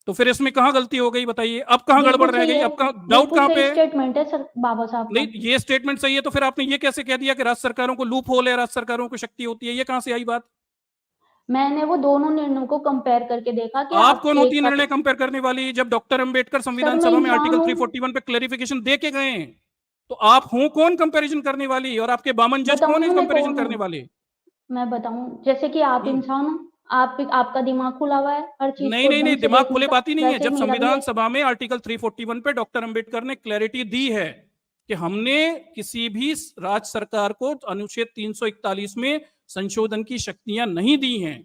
तो फिर इसमें कहाँ गलती हो गई बताइए, अब कहाँ गड़बड़ बिल्कुल रह सही गई, है, अब कहाँ डाउट बिल्कुल कहाँ सही पे है? स्टेटमेंट है सर बाबा साहब का। नहीं, ये स्टेटमेंट सही है, तो फिर आपने ये कैसे कह दिया कि राज्य सरकारों को लूप होल है, राज्य सरकारों को शक्ति होती है, ये कहाँ से आई बात? मैंने वो दोनों निर्णयों को कंपेयर करके देखा कि आप आप कौन होती है एक का निर्णय कंपेयर करने वाली, जब डॉक्टर अंबेडकर सर संविधान मैं सभा में इंसान आर्टिकल हूँ, 341 पे क्लैरिफिकेशन दे के गए हैं, तो आप हो कौन कंपैरिजन करने वाली, और आपके बामन जज कौन बताऊं है ना मैं कंपैरिजन कौन करने हूँ। वाले? मैं बताऊं, जैसे कि आप हम्म। इंसान हो, आपका दिमाग खुला हुआ है हर चीज नहीं को नहीं नहीं, ढंग से दिमाग देखने खुले का, बात ही नहीं है। वैसे जब मेरा भी संविधान है। सभा में आर्टिकल 341 पे डॉक्टर अंबेडकर ने क्लैरिटी दी है कि हमने किसी भी राज्य सरकार को अनुच्छेद 341 में संशोधन की शक्तियां नहीं दी हैं,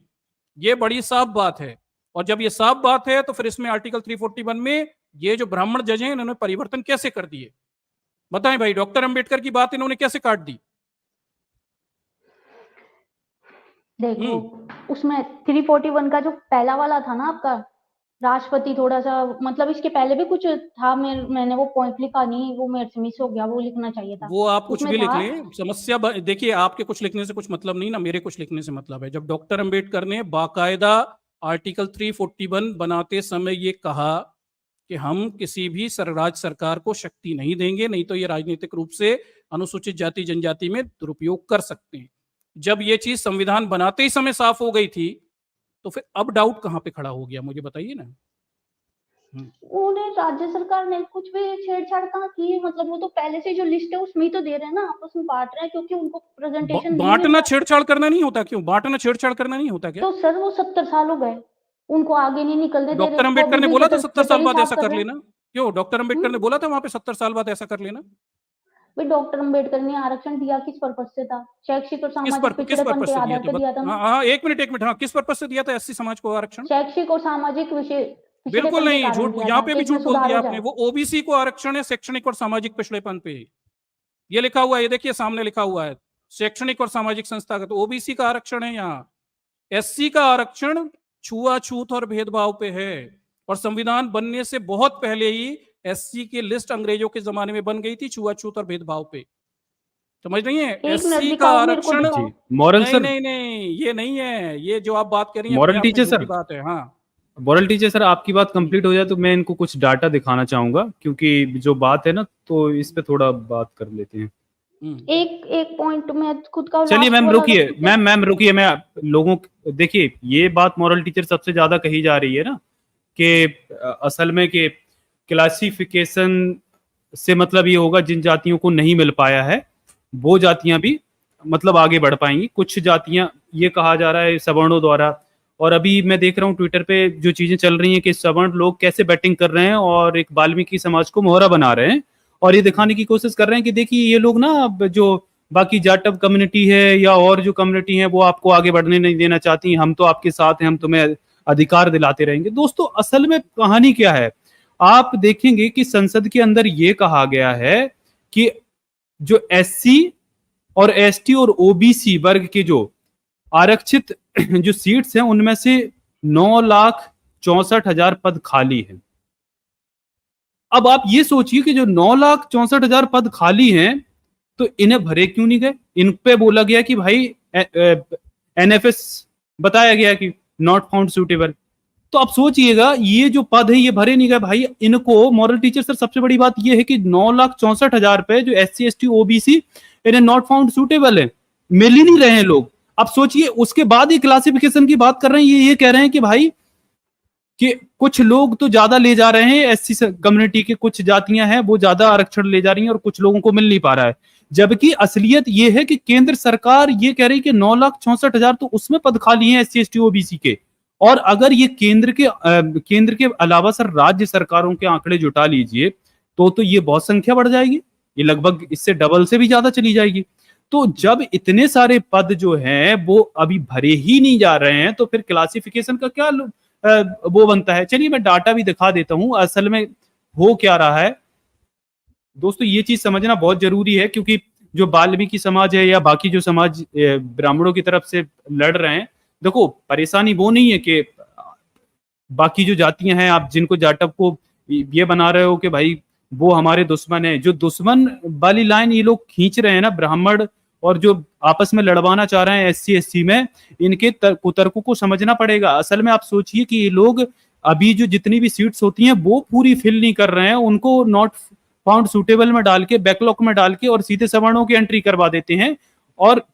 ये बड़ी साफ बात है। और जब ये साफ बात है तो फिर इसमें आर्टिकल 341 में ये जो ब्राह्मण जज हैं इन्होंने परिवर्तन कैसे कर दिए? बताएं भाई, डॉक्टर अंबेडकर की बात इन्होंने कैसे काट दी? देखो उसमें 341 का जो पहला वाला था ना आपका, राष्ट्रपति थोड़ा सा मतलब इसके पहले भी कुछ था, मैंने वो पॉइंट लिखा नहीं, वो मेरे से मिस हो गया, वो लिखना चाहिए था। वो आप कुछ उसमें भी लिख था लें, समस्या देखिए, आपके कुछ लिखने से कुछ मतलब नहीं ना, मेरे कुछ लिखने से मतलब है। जब डॉक्टर अंबेडकर ने बाकायदा आर्टिकल 341 बनाते समय ये कहा कि हम किसी भी राज्य सरकार को शक्ति नहीं देंगे, नहीं तो ये राजनीतिक रूप से अनुसूचित जाति जनजाति में दुरुपयोग कर सकते हैं। जब ये चीज संविधान बनाते ही समय साफ हो गई थी, तो फिर अब डाउट कहाँ पे खड़ा हो गया, मुझे बताइए ना। उन्हें राज्य सरकार ने कुछ भी छेड़छाड़ कहाँ की है, मतलब वो तो पहले से जो लिस्ट है उसमें ही तो दे रहे हैं ना, आपस में बांट रहे हैं क्योंकि उनको प्रेजेंटेशन नहीं मिल बांटना रहा। छेड़छाड़ करना नहीं होता क्यों? बांटना छेड़छाड़ करना नहीं होता क्या? तो सर वो 70 साल हो गए, उनको आगे नहीं निकलने दे रहे, डॉक्टर वो अंबेडकर अभी ने भी बोला था 70 साल गटर ही बाद साफ ऐसा कर कर रहे हैं। लेना, क्यों डॉक्टर अंबेडकर ने बोला था वहां पे 70 साल बाद ऐसा कर लेना? भाई डॉक्टर अंबेडकर ने आरक्षण दिया किस पर्पज से था? शैक्षिक और सामाजिक किस पिछड़ेपन पर्पज के से दिया आधार था? पे दिया था ना। हाँ, एक मिनट, हाँ, किस पर्पज से दिया था एससी समाज को आरक्षण? शैक्षिक और सामाजिक विषय बिल्कुल पिछड़ेपन के नहीं, कारण झूठ, दिया यहाँ था पे कि भी इसमें झूठ बोल सुधार दिया हो आपने। जाए। वो ओबीसी को आरक्षण है शैक्षणिक और सामाजिक पिछड़ेपन पे, ये लिखा हुआ है, ये देखिए सामने लिखा हुआ है, शैक्षणिक और सामाजिक संस्थागत, ओबीसी का आरक्षण है यहाँ। एससी का आरक्षण छुआछूत और भेदभाव पे है, और संविधान बनने से बहुत पहले ही एससी की लिस्ट अंग्रेजों के जमाने में बन गई थी छुआछूत और भेदभाव पे, समझ नहीं है? एक मिनट एससी का दिखाओ, मेरे को आरक्षण दिखाओ। जी मॉरल नहीं सर, नहीं नहीं, ये नहीं है, ये जो आप बात कर रही हैं अपने मॉरल आप में टीचर झूठी सर, बात है। हाँ मॉरल टीचर सर, आपकी बात कंप्लीट हो जाए तो मैं इनको कुछ डाटा दिखाना चाहूंगा, क्योंकि जो बात है ना तो इस पे थोड़ा बात कर लेते हैं। एक एक पॉइंट में खुद का चलिए लास्ट मैम वाला रुकिए, मैम रुकिए, मैं लोगों देखिए ये बात मॉरल टीचर सबसे ज्यादा कही जा रही है ना कि असल में कि क्लासिफिकेशन से मतलब ये होगा जिन जातियों को नहीं मिल पाया है वो जातियां भी मतलब आगे बढ़ पाएंगी, कुछ जातियां ये कहा जा रहा है सवर्णों द्वारा। और अभी मैं देख रहा हूँ ट्विटर पे जो चीजें चल रही हैं कि सवर्ण लोग कैसे बैटिंग कर रहे हैं और एक वाल्मीकि समाज को मोहरा बना रहे हैं, और ये दिखाने की कोशिश कर रहे हैं कि देखिए ये लोग ना अब जो बाकी जाटव कम्युनिटी है या और जो कम्युनिटी है वो आपको आगे बढ़ने नहीं देना चाहती, हम तो आपके साथ हैं, हम तुम्हें अधिकार दिलाते रहेंगे। दोस्तों असल में कहानी क्या है, आप देखेंगे कि संसद के अंदर ये कहा गया है कि जो एससी और एसटी और ओबीसी वर्ग के जो आरक्षित जो सीट्स हैं उनमें से 9,64,000 पद खाली हैं। अब आप ये सोचिए कि जो 9,64,000 पद खाली हैं तो इन्हें भरे क्यों नहीं गए? इन पे बोला गया कि भाई एनएफएस बताया गया कि नॉट फाउंड सूटेबल। तो आप सोचिएगा ये जो पद है ये भरे नहीं गए भाई, इनको मॉरल टीचर सर सबसे बड़ी बात ये है कि 9,64,000 पे जो एससी एसटी ओबीसी इन्हें नॉट फाउंड सूटेबल है, मिल ही नहीं रहे हैं लोग। अब सोचिए उसके बाद ही क्लासिफिकेशन की बात कर रहे हैं, ये कह रहे हैं कि भाई कि कुछ लोग तो ज्यादा ले जा रहे हैं, एससी कम्युनिटी के कुछ जातियां हैं वो ज्यादा आरक्षण ले जा रही हैं और कुछ लोगों को मिल नहीं पा रहा है, जबकि असलियत ये है कि केंद्र सरकार ये कह रही है कि 9,64,000 तो उसमें पद खाली हैं एससी एसटी ओबीसी के, और अगर ये केंद्र के अलावा सर राज्य सरकारों के आंकड़े जुटा लीजिए तो ये बहुत संख्या बढ़ जाएगी, ये लगभग इससे डबल से भी ज्यादा चली जाएगी। तो जब इतने सारे पद जो हैं वो अभी भरे ही नहीं जा रहे हैं तो फिर क्लासिफिकेशन का क्या वो बनता है। चलिए मैं डाटा भी दिखा देता हूं, असल में हो क्या रहा है दोस्तों, ये चीज समझना बहुत जरूरी है, क्योंकि जो वाल्मीकि समाज है या बाकी जो समाज ब्राह्मणों की तरफ से लड़ रहे हैं, देखो परेशानी वो नहीं है कि बाकी जो जातियां हैं, आप जिनको जाटव को ये बना रहे हो कि भाई वो हमारे दुश्मन है, जो दुश्मन वाली लाइन ये लोग खींच रहे हैं ना ब्राह्मण, और जो आपस में लड़वाना चाह रहे हैं SC SC में, इनके कुतर्कों को समझना पड़ेगा। असल में आप सोचिए कि ये लोग अभी जो जितनी भी सीट्स होती हैं वो पूरी फिल नहीं कर रहे हैं, उनको नॉट फाउंड सुटेबल में डाल के, बैकलॉग में डाल के और सीधे सवर्णों की एंट्री करवा देते हैं, और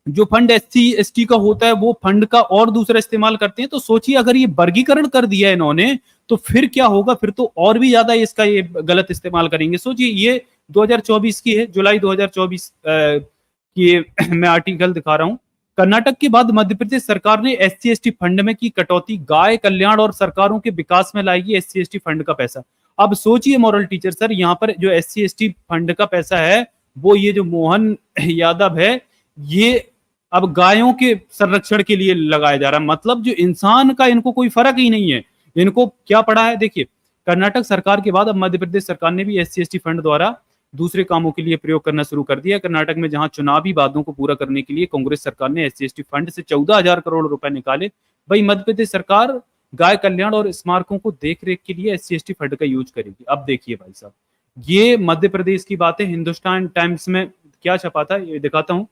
जो फंड SC ST का होता है वो फंड का और दूसरा इस्तेमाल करते हैं। तो सोचिए अगर ये वर्गीकरण कर दिया है इन्होंने तो फिर क्या होगा, फिर तो और भी ज्यादा इसका ये गलत इस्तेमाल करेंगे। सोचिए ये 2024 की है, जुलाई 2024 की मैं आर्टिकल दिखा रहा हूं। कर्नाटक के बाद मध्य प्रदेश सरकार ने SC ST फंड में की कटौती, गाय कल्याण और सरकारों के विकास में लाएगी SC ST फंड का पैसा। अब सोचिए मॉरल टीचर सर, यहाँ पर जो SC ST फंड का पैसा है वो ये जो मोहन यादव है, ये अब गायों के संरक्षण के लिए लगाया जा रहा है। मतलब जो इंसान का इनको कोई फर्क ही नहीं है, इनको क्या पड़ा है। देखिए कर्नाटक सरकार के बाद अब मध्य प्रदेश सरकार ने भी SC ST फंड द्वारा दूसरे कामों के लिए प्रयोग करना शुरू कर दिया। कर्नाटक में जहां चुनावी वादों को पूरा करने के लिए कांग्रेस सरकार ने SC ST फंड से 14,000 करोड़ रुपए निकाले। भाई मध्य प्रदेश सरकार गाय कल्याण और स्मारकों को देख रेख के लिए SC ST फंड का यूज करेगी। अब देखिए भाई साहब, ये मध्य प्रदेश की बातें हिंदुस्तान टाइम्स में क्या छपा था ये दिखाता हूं।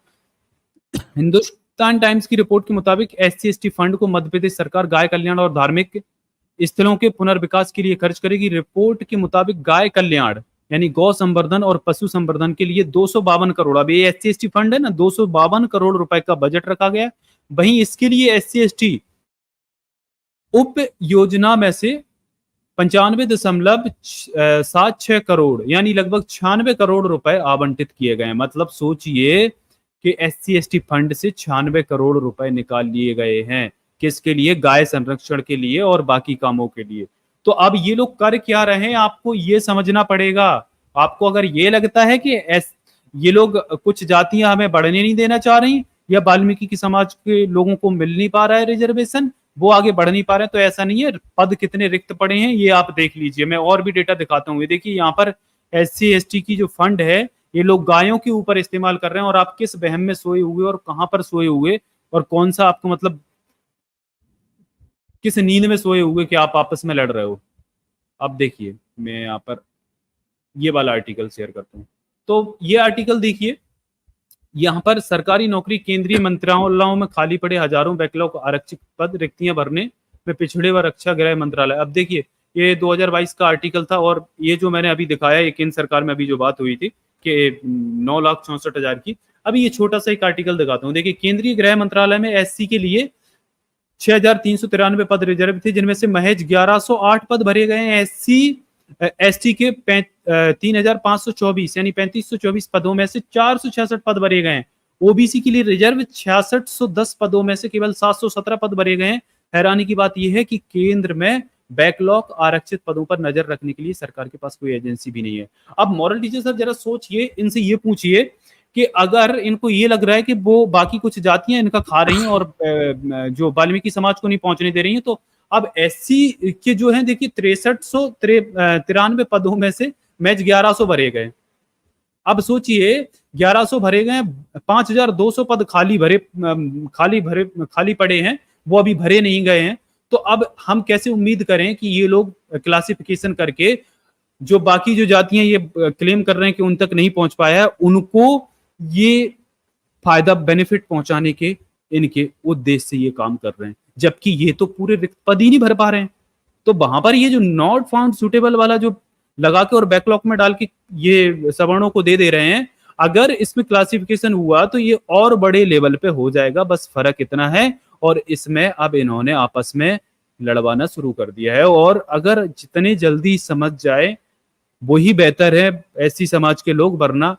हिंदुस्तान टाइम्स की रिपोर्ट के मुताबिक SC ST फंड को मध्य प्रदेश सरकार गाय कल्याण और धार्मिक स्थलों के पुनर्विकास के लिए खर्च करेगी। रिपोर्ट के मुताबिक गाय कल्याण यानी गौ संवर्धन और पशु संवर्धन के लिए 252 करोड़, अब ये SC ST फंड है ना, 252 करोड़ रुपए का बजट रखा गया। वहीं इसके लिए SC ST उप योजना में से 95.76 करोड़ यानी लगभग 96 करोड़ रुपए आवंटित किए गए हैं। मतलब सोचिए कि SC ST फंड से 96 करोड़ रुपए निकाल लिए गए हैं, किसके लिए, गाय संरक्षण के लिए और बाकी कामों के लिए। तो अब ये लोग कर क्या रहे हैं, आपको ये समझना पड़ेगा। आपको अगर ये लगता है कि ये लोग कुछ जातियां हमें बढ़ने नहीं देना चाह रही या वाल्मीकि की समाज के लोगों को मिल नहीं पा रहा है रिजर्वेशन, वो आगे बढ़ नहीं पा रहे हैं, तो ऐसा नहीं है। पद कितने रिक्त पड़े हैं ये आप देख लीजिए। मैं और भी डेटा दिखाता हूँ। ये देखिए यहाँ पर SC ST की जो फंड है ये लोग गायों के ऊपर इस्तेमाल कर रहे हैं, और आप किस वहम में सोए हुए और कहां पर सोए हुए और कौन सा आपको मतलब किस नींद में सोए हुए कि आप आपस में लड़ रहे हो। अब देखिए मैं यहाँ पर ये वाला आर्टिकल शेयर करता हूँ। तो ये आर्टिकल देखिए, यहाँ पर सरकारी नौकरी केंद्रीय मंत्रालयों में खाली पड़े हजारों बैकलॉग आरक्षित पद रिक्तियां भरने में पिछड़े व रक्षा गृह मंत्रालय। अब देखिए ये 2022 का आर्टिकल था, और ये जो मैंने अभी दिखाया ये केंद्र सरकार में अभी जो बात हुई थी कि 9,64,000 की। अभी ये छोटा सा एक आर्टिकल दिखाता हूँ। देखिए केंद्रीय गृह मंत्रालय में SC के लिए 6,393 पद रिजर्व थे, जिनमें से महज 1,108 पद भरे गए हैं। SC ST के 3,524 यानी 3,524 पदों में से 466 पद भरे गए हैं। OBC के लिए रिजर्व 6,610 पदों में से केवल 717 पद भरे गए हैं। हैरानी की बात यह है कि केंद्र में बैकलॉग आरक्षित पदों पर नजर रखने के लिए सरकार के पास कोई एजेंसी भी नहीं है। अब मॉरल टीचर सर जरा सोचिए, इनसे ये पूछिए कि अगर इनको ये लग रहा है कि वो बाकी कुछ जातियां इनका खा रही हैं और जो वाल्मीकि समाज को नहीं पहुंचने दे रही हैं, तो अब SC के जो हैं देखिए 6393 पदों में से मैच 1100 भरे गए। अब सोचिए 1100 भरे गए, 5200 पद खाली पड़े हैं, वो अभी भरे नहीं गए हैं। तो अब हम कैसे उम्मीद करें कि ये लोग क्लासिफिकेशन करके जो बाकी जो जातियां ये क्लेम कर रहे हैं कि उन तक नहीं पहुंच पाया है, उनको ये फायदा बेनिफिट पहुंचाने के इनके उद्देश्य से ये काम कर रहे हैं, जबकि ये तो पूरे रिक्त पद ही नहीं भर पा रहे हैं। तो वहां पर ये जो नॉट फाउंड सुटेबल वाला जो लगा के और बैकलॉग में डाल के ये सवर्णों को दे रहे हैं, अगर इसमें क्लासिफिकेशन हुआ तो ये और बड़े लेवल पे हो जाएगा। बस फर्क इतना है, और इसमें अब इन्होंने आपस में लड़वाना शुरू कर दिया है, और अगर जितने जल्दी समझ जाए वही बेहतर है ऐसी समाज के लोग, वरना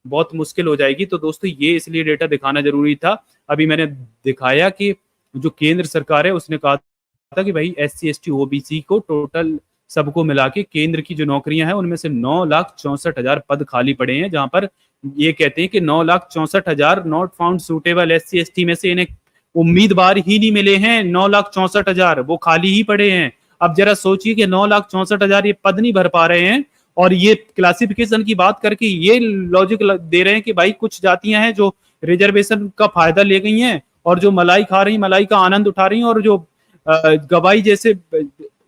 बहुत मुश्किल हो जाएगी। तो दोस्तों ये इसलिए डेटा दिखाना जरूरी था। अभी मैंने दिखाया कि जो केंद्र सरकार है उसने कहा था कि भाई SC ST OBC को टोटल सबको मिला के केंद्र की जो नौकरियां हैं उनमें से 9,64,000 पद खाली पड़े हैं, जहां पर ये कहते हैं कि 9,64,000 not found suitable SC ST में से इन्हें उम्मीदवार ही नहीं मिले हैं। 9,64,000 वो खाली ही पड़े हैं। अब जरा सोचिए कि 9,64,000 ये पद नहीं भर पा रहे हैं, और ये क्लासिफिकेशन की बात करके ये लॉजिक दे रहे हैं कि भाई कुछ जातियां हैं जो रिजर्वेशन का फायदा ले गई हैं, और जो मलाई खा रही, मलाई का आनंद उठा रही हैं, और जो गवाई जैसे,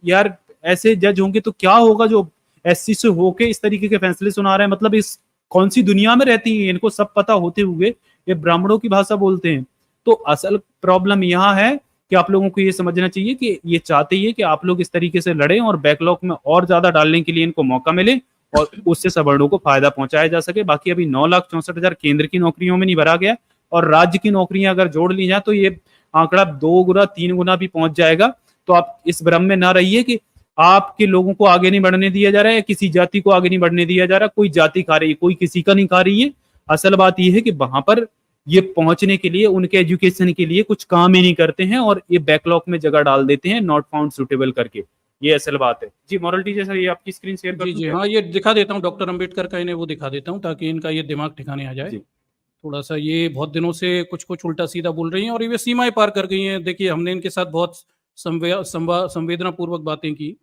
यार ऐसे जज होंगे तो क्या होगा जो एससी से होके इस तरीके के फैसले सुना रहे हैं। मतलब इस कौन सी दुनिया में रहती हैं, इनको सब पता होते हुए ये ब्राह्मणों की भाषा बोलते हैं। तो असल प्रॉब्लम यहाँ है कि आप लोगों को ये समझना चाहिए कि ये चाहते ही है कि आप लोग इस तरीके से लड़ें और बैकलॉग में और ज्यादा डालने के लिए इनको मौका मिले और उससे सवर्णों को फायदा पहुंचाया जा सके। बाकी अभी 9,64,000 केंद्र की नौकरियों में नहीं भरा गया, और राज्य की नौकरियां अगर जोड़ ली जाए तो ये आंकड़ा 2 गुना 3 गुना भी पहुंच जाएगा। तो आप इस भ्रम में ना रहिए कि आपके लोगों को आगे नहीं बढ़ने दिया जा रहा है, या किसी जाति को आगे नहीं बढ़ने दिया जा रहा। कोई जाति खा रही है, कोई किसी का नहीं खा रही है। असल बात यह है कि वहां पर ये पहुंचने के लिए, उनके एजुकेशन के लिए कुछ काम ही नहीं करते हैं, और ये बैकलॉग में जगह डाल देते हैं नॉट फाउंड सुटेबल करके। ये असल बात है जी। मॉरल टीचर सर, ये आपकी स्क्रीन शेयर कर जी दूं जी क्या? हाँ, ये दिखा देता हूँ डॉक्टर अंबेडकर का, इन्हें वो दिखा देता हूँ ताकि इनका ये दिमाग ठिकाने आ जाए। जी। थोड़ा सा ये बहुत दिनों से कुछ कुछ उल्टा सीधा बोल रही हैं और ये सीमाएं पार कर गई हैं। देखिए, हमने इनके साथ बहुत संवेदना पूर्वक बातें की,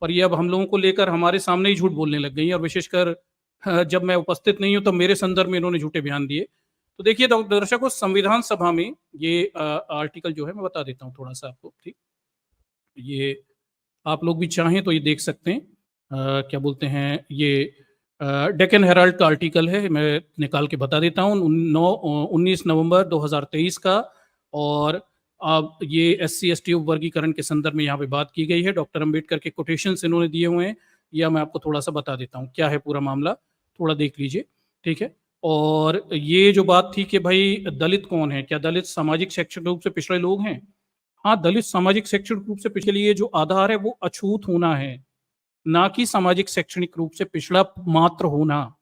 पर ये अब हम लोगों को लेकर हमारे सामने ही झूठ बोलने लग गई हैं, और विशेषकर जब मैं उपस्थित नहीं हूं तब मेरे संदर्भ में इन्होंने झूठे बयान दिए। तो देखिए दर्शकों, संविधान सभा में ये आर्टिकल जो है मैं बता देता हूँ थोड़ा सा आपको, ठीक। ये आप लोग भी चाहें तो ये देख सकते हैं। क्या बोलते हैं, ये डेक्कन हेराल्ड का आर्टिकल है, मैं निकाल के बता देता हूँ, 19 नवंबर 2023 का। और अब ये SC ST वर्गीकरण के संदर्भ में यहाँ पे बात की गई है। डॉक्टर अंबेडकर के कोटेशंस इन्होंने दिए हुए हैं, या मैं आपको थोड़ा सा बता देता हूँ क्या है पूरा मामला, थोड़ा देख लीजिए, ठीक है। और ये जो बात थी कि भाई दलित कौन है, क्या दलित सामाजिक शैक्षणिक रूप से पिछड़े लोग हैं? हाँ, दलित सामाजिक शैक्षणिक रूप से पिछड़े लिए जो आधार है वो अछूत होना है, ना कि सामाजिक शैक्षणिक रूप से पिछड़ा मात्र होना।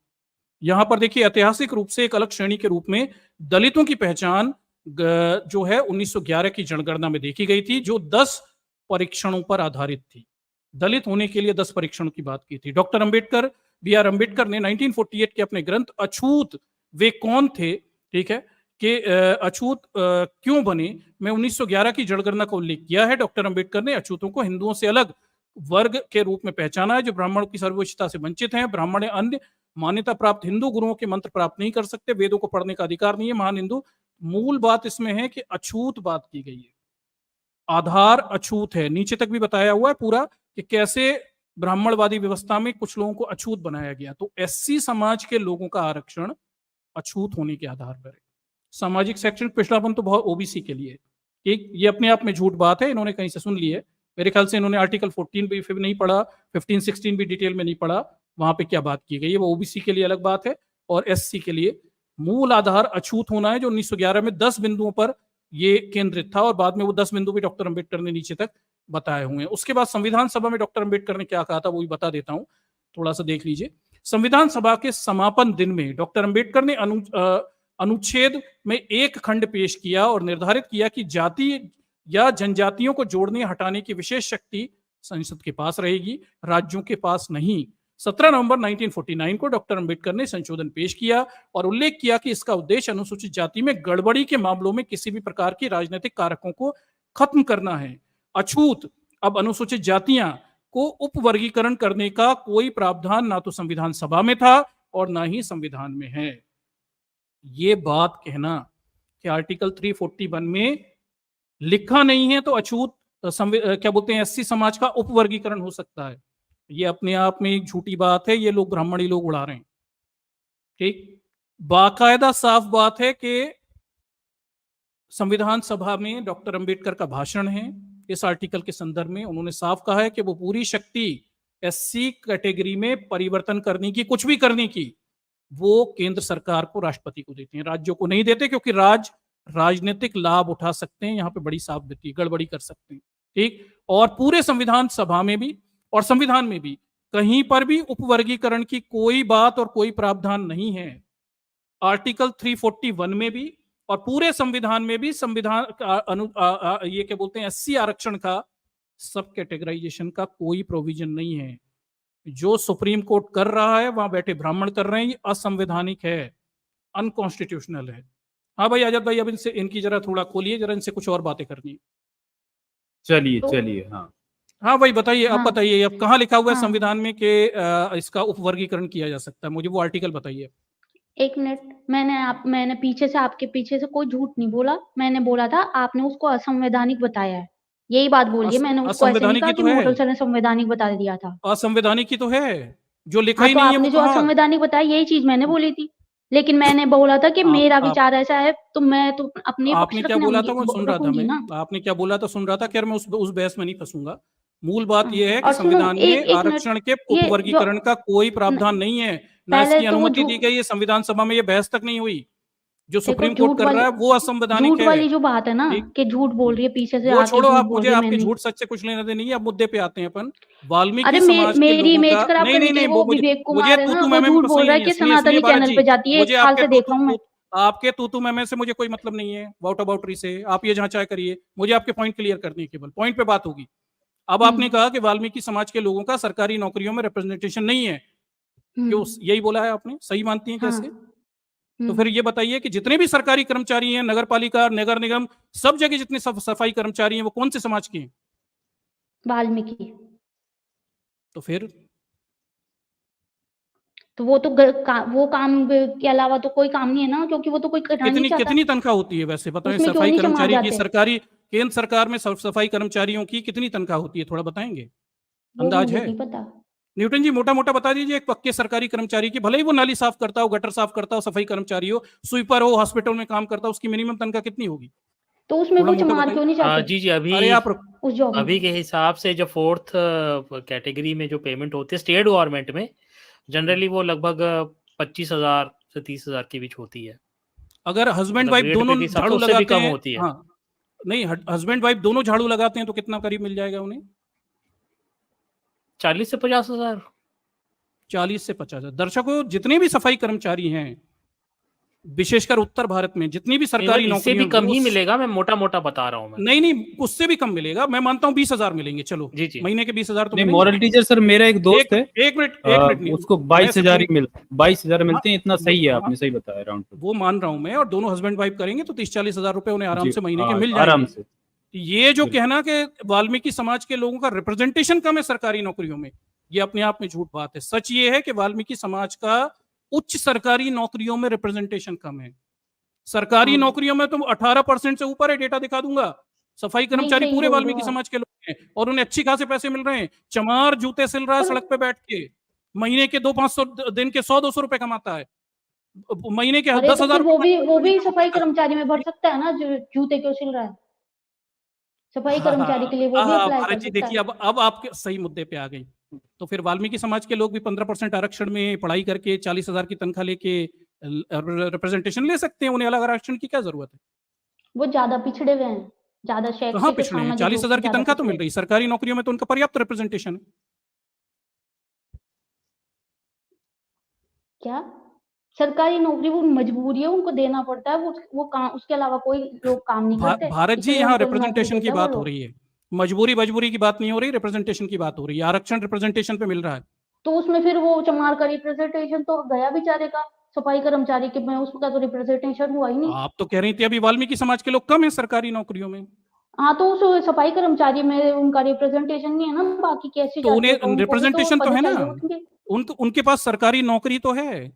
यहां पर देखिए, ऐतिहासिक रूप से एक अलग श्रेणी के रूप में दलितों की पहचान जो है 1911 की जनगणना में देखी गई थी, जो 10 परीक्षणों पर आधारित थी। दलित होने के लिए 10 परीक्षणों की बात की थी। डॉक्टर अंबेडकर, BR अंबेडकर ने 1948 के अपने ग्रंथ अछूत वे कौन थे, ठीक है, कि अछूत क्यों बने, में 1911 की जनगणना का उल्लेख किया है। डॉक्टर अंबेडकर ने अछूतों को हिंदुओं से अलग वर्ग के रूप में पहचाना है, जो ब्राह्मणों की सर्वोच्चता से वंचित हैं। ब्राह्मण अन्य मान्यता प्राप्त हिंदू गुरुओं के मंत्र प्राप्त नहीं कर सकते, वेदों को पढ़ने का अधिकार नहीं है। महान हिंदू, मूल बात इसमें है कि अछूत बात की गई है, आधार अछूत है। नीचे तक भी बताया हुआ है पूरा कि कैसे ब्राह्मणवादी व्यवस्था में कुछ लोगों को अछूत बनाया गया। तो SC समाज के लोगों का आरक्षण अछूत होने के आधार पर है। सामाजिक शैक्षणिक पिछड़ापन तो बहुत OBC के लिए, एक ये अपने आप में झूठ बात है, इन्होंने कहीं से सुन ली है। मेरे ख्याल से इन्होंने आर्टिकल 14 भी फिर नहीं पढ़ा, 15-16 भी डिटेल में नहीं पढ़ा, वहां पे क्या बात की गई है। वो OBC के लिए अलग बात है, और SC के लिए मूल आधार अछूत होना है, जो 1911 में 10 बिंदुओं पर ये केंद्रित था, और बाद में वो 10 बिंदु भी डॉक्टर अंबेडकर ने नीचे तक बताए हुए हैं। उसके बाद संविधान सभा में डॉक्टर अंबेडकर ने क्या कहा था वो भी बता देता हूं, थोड़ा सा देख लीजिए। संविधान सभा के समापन दिन में डॉक्टर अंबेडकर ने अनुच्छेद में एक खंड पेश किया और निर्धारित किया कि जाति या जनजातियों को जोड़ने हटाने की विशेष शक्ति संसद के पास रहेगी, राज्यों के पास नहीं। 17 नवंबर 1949 को डॉक्टर अंबेडकर ने संशोधन पेश किया और उल्लेख किया कि इसका उद्देश्य अनुसूचित जाति में गड़बड़ी के मामलों में किसी भी प्रकार की राजनीतिक कारकों को खत्म करना है। अछूत, अब अनुसूचित जातियां को उपवर्गीकरण करने का कोई प्रावधान ना तो संविधान सभा में था और ना ही संविधान में है। ये बात कहना कि आर्टिकल 341 में लिखा नहीं है तो अछूत क्या बोलते हैं SC समाज का उपवर्गीकरण हो सकता है, ये अपने आप में एक झूठी बात है। ये लोग ब्राह्मणी लोग उड़ा रहे हैं, ठीक। बाकायदा साफ बात है कि संविधान सभा में डॉक्टर अंबेडकर का भाषण है, इस आर्टिकल के संदर्भ में उन्होंने साफ कहा है कि वो पूरी शक्ति SC कैटेगरी में परिवर्तन करने की, कुछ भी करने की, वो केंद्र सरकार को, राष्ट्रपति को देते हैं, राज्यों को नहीं देते, क्योंकि राजनीतिक लाभ उठा सकते हैं, यहाँ पे बड़ी साफ बिती गड़बड़ी कर सकते हैं, ठीक। और पूरे संविधान सभा में भी और संविधान में भी कहीं पर भी उपवर्गीकरण की कोई बात और कोई प्रावधान नहीं है। आर्टिकल 341 में भी और पूरे संविधान में भी संविधान ये क्या बोलते हैं SC आरक्षण का, सब कैटेगराइजेशन का कोई प्रोविजन नहीं है। जो सुप्रीम कोर्ट कर रहा है, वहां बैठे ब्राह्मण कर रहे हैं, ये असंवैधानिक है, अनकॉन्स्टिट्यूशनल है। हाँ भाई आजाद भाई, अब इनकी जरा थोड़ा खोलिए, जरा इनसे कुछ और बातें करनी है। चलिए हाँ हाँ वही बताइए, अब हाँ बताइए अब कहाँ लिखा हुआ है हाँ संविधान में कि इसका उपवर्गीकरण किया जा सकता है, मुझे वो आर्टिकल बताइए। एक मिनट, मैंने पीछे से आपके पीछे से कोई झूठ नहीं बोला। मैंने बोला था आपने उसको असंवैधानिक बताया है, यही बात बोली है। मैंने उसको ऐसे नहीं असंवैधानिक कहा ही कि तो है, मोटल सर ने संवैधानिक बता दिया था। असंवैधानिक ही तो है, जो लिखा हाँ ही तो नहीं है वो आपने जो कहाँ। असंवैधानिक बताया यही चीज मैंने बोली थी, लेकिन मैंने बोला था कि मेरा आप विचार ऐसा है, तो मैं तो अपने पक्ष आपने क्या बोला था वो सुन रहा था रखूंगी मैं, ना। आपने क्या बोला था सुन रहा था, खैर मैं उस बहस में नहीं फंसूंगा। मूल बात हाँ, यह है कि और सुनो संविधान एक में एक मिनट, आरक्षण के ये जो उपवर्गीकरण का कोई प्रावधान न, नहीं है, ना पहले इसकी तो वो अनुमति दी गई है, संविधान सभा में ये बहस तक नहीं हुई। जो देखो सुप्रीम कोर्ट कर रहा है वो असंवैधानिक झूठ है। वाली जो बात है ना ठीक, कि झूठ बोल रही है, पीछे से वो आके छोड़ो, झूठ आप बोल मुझे रही है आपके मैंने। झूठ सच से कुछ लेना देना नहीं है, अब मुद्दे पे आते हैं अपन। अरे वाल्मीकि समाज के मेरी लोगों इमेज का खराब नहीं करने नहीं के लिए नहीं, वो वो मुझे विवेक मुझे कुमार है ना, तूतू वो मैमे में झूठ फंसना बोल ही रहा है नहीं है। कि सुनिए सुनिए सनातनी भारत चैनल जी, पे जाती है, मुझे 1 साल से देख रहा हूँ मैं। आपके तूतू मैमे से मुझे कोई मतलब नहीं है, वाउट अबाउटरी से आप ये जांचा करिए, मुझे आपके पॉइंट क्लियर करनी है, केवल पॉइंट पे बात होगी। अब आपने कहा कि वाल्मीकि समाज के लोगों का सरकारी नौकरियों में रिप्रेजेंटेशन नहीं है, क्यों यही बोला है आपने, सही मानती हैं हाँ कैसे? तो फिर ये बताइए कि जितने भी सरकारी कर्मचारी हैं, नगर पालिका, नगर निगम, सब जगह जितने सफाई कर्मचारी हैं वो कौन से समाज के हैं? वाल्मीकि। तो फिर तो वो तो वो काम के अलावा तो कोई काम नहीं है ना, क्योंकि वो तो कोई करना नहीं कितनी चाहता। कितनी तनख्वाह होती है वैसे बताएं, उसमें क्यों सफाई नहीं समाज कर्मचारी की जाते, सरकारी, केंद्र सरकार में सफाई कर्मचारियों की कितनी तनख्वाह होती है, थोड़ा बताएंगे, वो अंदाज मुझे है? नहीं पता। न्यूटन जी मोटा मोटा बता दीजिए, एक पक्के सरकारी कर्मचारी की, भले ही वो नाली साफ करता हो, गटर साफ करता हो, सफाई कर्मचारी हो, स्वीपर हो, हॉस्पिटल में काम करता हो, उसकी मिनिमम तनख्वाह कितनी होगी? तो उसमें थोड़ा वो मोटा चमार बताइए। क्यों नहीं चाहते जी जी, अरे आप उस जॉब अभी में? के हिसाब से जो 4th कैटेगरी में जो पेमेंट होती है स्टेट गवर्नमेंट में, जनरली वो लगभग 25,000 से 30,000 के बीच होती है। अगर हस्बैंड मतलब वाइफ रेट दोनों पे के हिसाब से झाड़ू उससे भी लगाते कम हैं, होती है। हाँ नहीं, हस्बैंड वाइफ दोनों झाड़ू लगाते हैं तो कितना करीब मिल जाएगा उन्हें? 40 से 50,000। 40 से 50,000। दर्शकों, जितने भी सफाई कर्मचारी हैं, विशेषकर उत्तर भारत में जितनी भी सरकारी इससे भी नौकरियां, कम ही मिलेगा, मैं मोटा मोटा बता रहा हूँ मैं। नहीं नहीं, उससे भी कम मिलेगा, मैं मानता हूँ 20,000 मिलेंगे, चलो जी जी, महीने के 20,000 तो नहीं, मिलेंगे। मॉरल टीचर सर मेरा एक दोस्त है, एक मिनट नहीं, उसको मैं 22,000 ही सुप्रीम 22,000 मिलते हैं, इतना सही है, हाँ, आपने सही बताया राउंड पे। वो मान रहा हूं मैं, और दोनों हस्बैंड वाइफ करेंगे तो 30-40 हजार रुपए उन्हें आराम जी से महीने के हाँ, मिल आराम जाएंगे। से। ये जो बिल्कुल। कहना कि वाल्मीकि समाज के लोगों का रिप्रेजेंटेशन कम है सरकारी नौकरियों में, ये अपने आप में झूठ बात है। सच ये है कि वाल्मीकि समाज का उच्च सरकारी नौकरियों में रिप्रेजेंटेशन कम है। सरकारी हाँ नौकरियों में तो 18% से ऊपर है, डेटा दिखा दूंगा। सफाई नहीं, कर्मचारी सही पूरे बोल रहे हो वाल्मीकि आप। समाज के लोग हैं और उन्हें अच्छी खासे पैसे मिल रहे हैं। चमार जूते सिल रहा है पर सड़क पे बैठ के, महीने के 200-500, दिन के 100-200 रुपए कमाता है, महीने के अरे तो 10,000 फिर वो रुपए भी सफाई कमाता है। कर्मचारी में भर सकता है ना, जो जूते क्यों सिल रहा है? सफाई हाँ हाँ कर्मचारी के लिए वो भी अप्लाई भारत कर जी सकता देखिए, है। अब आपके सही मुद्दे पे आ गई। तो फिर वाल्मीकि समाज के लोग भी 15% आरक्षण में पढ़ाई करके 40,000 की तनख्वाह लेके रिप्रेजेंटेशन ले सकते हैं, उन्हें अलग आरक्षण की क्या जरूरत है? वो ज्यादा पिछड़े हुए हैं, ज्यादा कहाँ शैक्षिक और पिछड़े हैं? सामाजिक रूप 40,000 से की ज्यादा तनख्वाह तो पिछड़े मिल हैं। रही, सरकारी नौकरियों में तो उनका पर्याप्त रिप्रेजेंटेशन है। क्या सरकारी नौकरी वो मजबूरी है, उनको देना पड़ता है, वो काम, उसके अलावा कोई लोग काम नहीं करते, भारत जी, इसलिए यहाँ उनको नौकरी रिप्रेजेंटेशन की देता है वो बात हो लोग। रही है, मजबूरी की बात नहीं हो रही, रिप्रेजेंटेशन की बात हो रही है। आरक्षण रिप्रेजेंटेशन पे मिल रहा है। तो उसमें फिर वो चमार का रिप्रेजेंटेशन तो गया बेचारे का, सफाई कर्मचारी के में उसका तो रिप्रेजेंटेशन हुआ ही नहीं। आप तो कह रही थी अभी वाल्मीकि समाज के लोग कम है सरकारी नौकरियों में, हाँ तो उस सफाई कर्मचारी में उनका रिप्रेजेंटेशन नहीं है ना, बाकी कैसी तो जातियों का, उन्हें उनको भी तो रिप्रेजेंटेशन तो पद है ना, चाहिए होंगे। उनके पास सरकारी नौकरी तो है।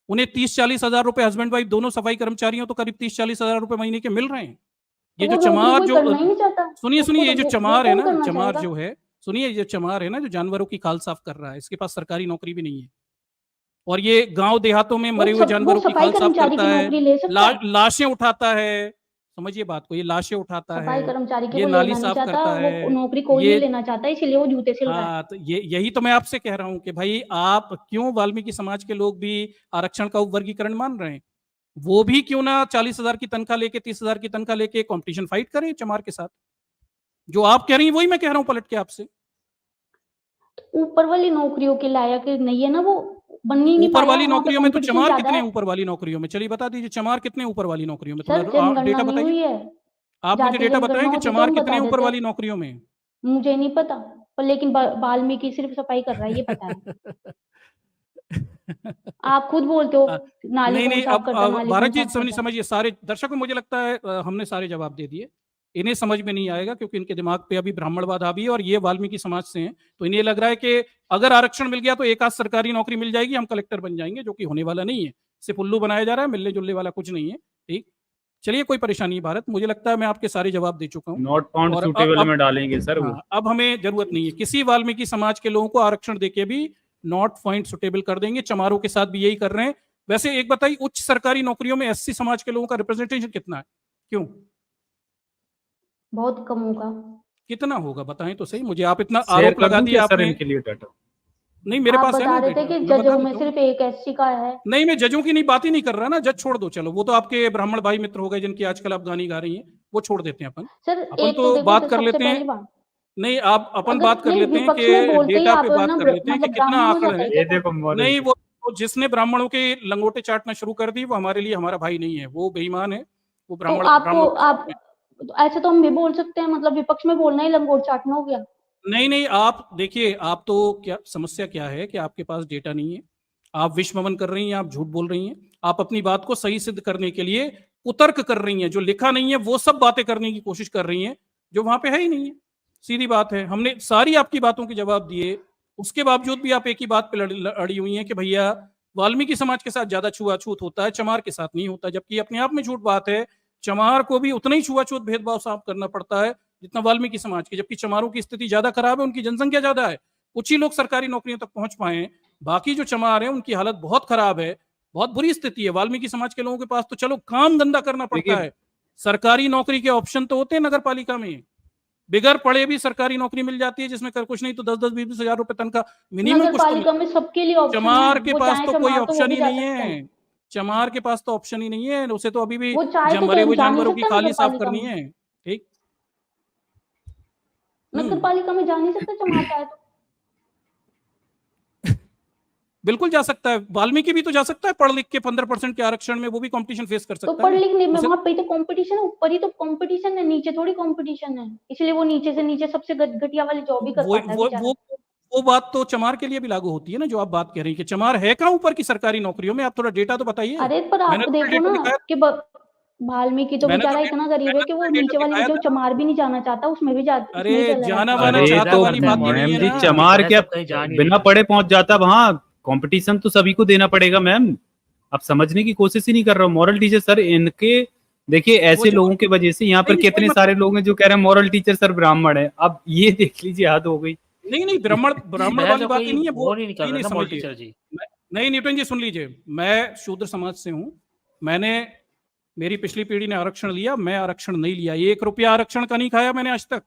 उन्हें 30-40 हजार रुपए, हस्बैंड वाइफ दोनों सफाई कर्मचारियों तो करीब 30-40 हजार रुपए महीने के मिल रहे हैं। तो ये वो जो नौकरी चमार कोई जो करना ही नहीं चाहता, सुनिए उसको सुनिए, ये तो जो वो चमार है कौन ना, करना चमार चाहेगा? जो है, सुनिए, ये चमार है ना जो जानवरों की खाल साफ कर रहा है, इसके पास सरकारी नौकरी भी नहीं है, और ये गांव देहातों में मरे हुए वो जानवरों की सफाई खाल साफ कर्मचारी करता की है, नौकरी ले सकता है? लाशें उठाता है, समझिए बात को, ये लाशें उठाता है, सफाई कर्मचारी की ये वो नाली लेना नहीं साफ चाहता, करता वो है, नौकरी कोई नहीं ये लेना चाहता, इसलिए वो जूते सिल रहा है। हाँ, तो ये यही तो मैं आपसे कह रहा हूं कि भाई आप क्यों वाल्मीकि समाज के लोग भी आरक्षण का उपवर्गीकरण मान रहे हैं? वो भी क्यों ना 40,000 की तनख्वाह लेके, 30,000 की तनख्वाह लेके कंपटीशन फाइट करें चमार के साथ? जो आप कह रही हैं वही मैं कह रहा हूं पलट के आपसे। ऊपर वाली नौकरियों के लायक नहीं है ना वो, बन ही नहीं ऊपर पाया, वाली वहां पे नौकरियों में तो कंपटीशन चमार ज्यादा कितने है। ऊपर वाली नौकरियों में, चलिए बता दीजिए, चमार कितने ऊपर वाली नौकरियों में, सर थोड़ा जनगणना डेटा नहीं बताइए। हुई है, आप मुझे जाति डेटा बताएं जनगणना कि होती तो चमार हम कितने बता ऊपर देते। वाली नौकरियों में। मुझे नहीं पता, पर लेकिन वाल्मीकि सिर्फ सफाई कर रहा है ये पता है। आप खुद बोलते हो नाली नहीं कौन नहीं, साफ करता है, अब नाली भारत कौन जी साफ करता है। समझिए, सारे दर्शकों, मुझे लगता है हमने सारे जवाब दे दिए। इन्हें समझ में नहीं आएगा, क्योंकि इनके दिमाग पे अभी ब्राह्मणवाद हावी है और ये वाल्मीकि समाज से हैं। तो इन्हें लग रहा है कि अगर आरक्षण मिल गया तो एक आध सरकारी नौकरी मिल जाएगी, हम कलेक्टर बन जाएंगे, जो कि होने वाला नहीं है। सिर्फ उल्लू बनाया जा रहा है, मिलने जुलने वाला कुछ नहीं है। ठीक, चलिए कोई परेशानी नहीं भारत, मुझे लगता है मैं आपके सारे जवाब दे चुका हूँ। नॉट फाउंड और सूटेबल में डालेंगे सर वो। हाँ, अब हमें जरूरत नहीं है, किसी वाल्मीकि समाज के लोगों को आरक्षण देके भी नॉट फाइंड सुटेबल कर देंगे। चमारों के साथ भी यही कर रहे हैं। वैसे एक बताइए, उच्च सरकारी नौकरियों में एससी समाज के लोगों का रिप्रेजेंटेशन कितना है? क्यों? बहुत कम होगा। कितना होगा बताएं तो सही मुझे। आप इतना शेयर आरोप कर लगा दूं दिया क्या सर आपने। इनके लिए डाटा? नहीं, मेरे आप पास है बता ना रहे थे डेटा, कि मैं बता जजों में देता हूँ। सिर्फ एक एससी का है। नहीं, मैं जजों की नहीं बात ही नहीं कर रहा ना, जज छोड़ दो, चलो वो तो आपके ब्राह्मण भाई मित्र हो गए जिनकी आजकल आप गानी गा रही हैं, वो छोड़ देते हैं अपन। सर अपन एक तो तो देखो, बात कर सबसे लेते पहली हैं। बात, नहीं, आप अपन अगर बात कर नहीं लेते हैं विपक्ष में कि बोलते ही डेटा आप पे बात ना कर लेते हैं कि मतलब कितना ब्राह्मण हो आंकड़ जाता है। है ये क्या? देखो मॉडल। नहीं, वो जिसने ब्राह्मणों के लंगोटे चाटना शुरू कर दी वो हमारे लिए हमारा भाई नहीं है, वो बेईमान है, वो तो ब्राह्मण आपको ब्राह्मणों के साथ आप में। ऐसे तो हम भी बोल सकते हैं, मतलब विपक्ष में बोलना ही लंगोट चाटना हो गया। नहीं नहीं, आप देखिए, आप तो क्या समस्या क्या है कि आपके पास डेटा नहीं है, आप विश्वमन कर रही हैं, आप झूठ बोल रही हैं, आप अपनी बात को सही सिद्ध करने के लिए कुतर्क कर रही हैं, जो लिखा नहीं है वो सब बातें करने की कोशिश कर रही हैं जो वहां पे है ही नहीं है। सीधी बात है, हमने सारी आपकी बातों के जवाब दिए, उसके बावजूद भी आप एक ही बात पे अड़ी हुई हैं कि भैया वाल्मीकि समाज के साथ ज्यादा छुआछूत होता है, चमार के साथ नहीं होता, जबकि अपने आप में झूठ बात है। चमार को भी उतना ही छुआछूत भेदभाव साफ करना पड़ता है जितना वाल्मीकि समाज की, जबकि चमारों की स्थिति ज्यादा खराब है, उनकी जनसंख्या ज्यादा है, कुछ ही लोग सरकारी नौकरियों तक पहुंच पाए हैं, बाकी जो चमार है उनकी हालत बहुत खराब है, बहुत बुरी स्थिति है। वाल्मीकि समाज के लोगों के पास तो चलो काम धंधा करना पड़ता है, सरकारी नौकरी के ऑप्शन तो होते हैं नगर पालिका में, बिगर पढ़े भी सरकारी नौकरी मिल जाती है जिसमें कर कुछ नहीं तो 10-10 20-20 हजार रुपए तनख्वाह मिनिमम नगर कुछ तो पालिका मिलता में है। सबके लिए ऑप्शन चमार है, के वो पास चाहे तो कोई चमार तो वो ऑप्शन भी ही जा नहीं सकते है, हैं। चमार के पास तो ऑप्शन ही नहीं है, उसे तो अभी भी वो चाहे तो मरे हुए जा नहीं जानवरों की सकता खाली नगर साफ पालिका करनी में। है। ठीक, नगर पालिका में जा नहीं सकता चमार चाहे तो। बिल्कुल जा सकता है, वाल्मीकि भी तो जा सकता है, पढ़ लिख के 15% के आरक्षण में वो भी कंपटीशन फेस कर तो सकता है पढ़ ना। लिखने में उसे वहां पे तो कंपटीशन है, ऊपर ही तो कंपटीशन है, नीचे थोड़ी कंपटीशन है, इसलिए वो नीचे से नीचे सबसे घटिया वाली जॉब ही कर वो पाता है वो बेचारा। वो बात तो चमार के लिए भी लागू होती है ना, जो आप बात कह रही हैं कि चमार है कहाँ ऊपर की सरकारी नौकरियों में, आप थोड़ा डेटा तो बताइए। अरे पर मैंने आप तो कल देखो डेटा ना दिखाया, कि वाल्मीकि तो मैंने बेचारा तो इतना गरीब है कि वो कल डेटा नीचे वाली दिखाया जो था। चमार भी नहीं जाना चाहता, उसमें भी अरे चला जाना जाता है। वाना अरे चाहता तो वाली बात ही नहीं मैम है जी, ना। चमार क्या सब कहीं जा नहीं बिना रही। पढ़े पहुंच जाता वहां? कंपटीशन तो सभी को देना पड़ेगा मैम, आप समझने की कोशिश ही नहीं कर रहे हो। मॉरल टीचर सर इनके देखिए, वो ऐसे जो लोगों की वजह से यहाँ पर नहीं, कोई कितने मतलब सारे लोग हैं जो कह रहे हैं मॉरल टीचर सर ब्राह्मण है। अब ये देख लीजिए, हद हो गई। नहीं नहीं, ब्राह्मण ब्राह्मण वाली ऐसा बात ही कोई नहीं है वो। वो नहीं कर नहीं रहे नहीं, ना मॉडल समझिए, टीचर जी। नहीं न्यूटन जी सुन लीजिए, मैं शूद्र समाज से हूँ, मैंने मेरी पिछली पीढ़ी ने आरक्षण लिया, मैं आरक्षण नहीं लिया, 1 रुपया आरक्षण का नहीं खाया मैंने आज तक,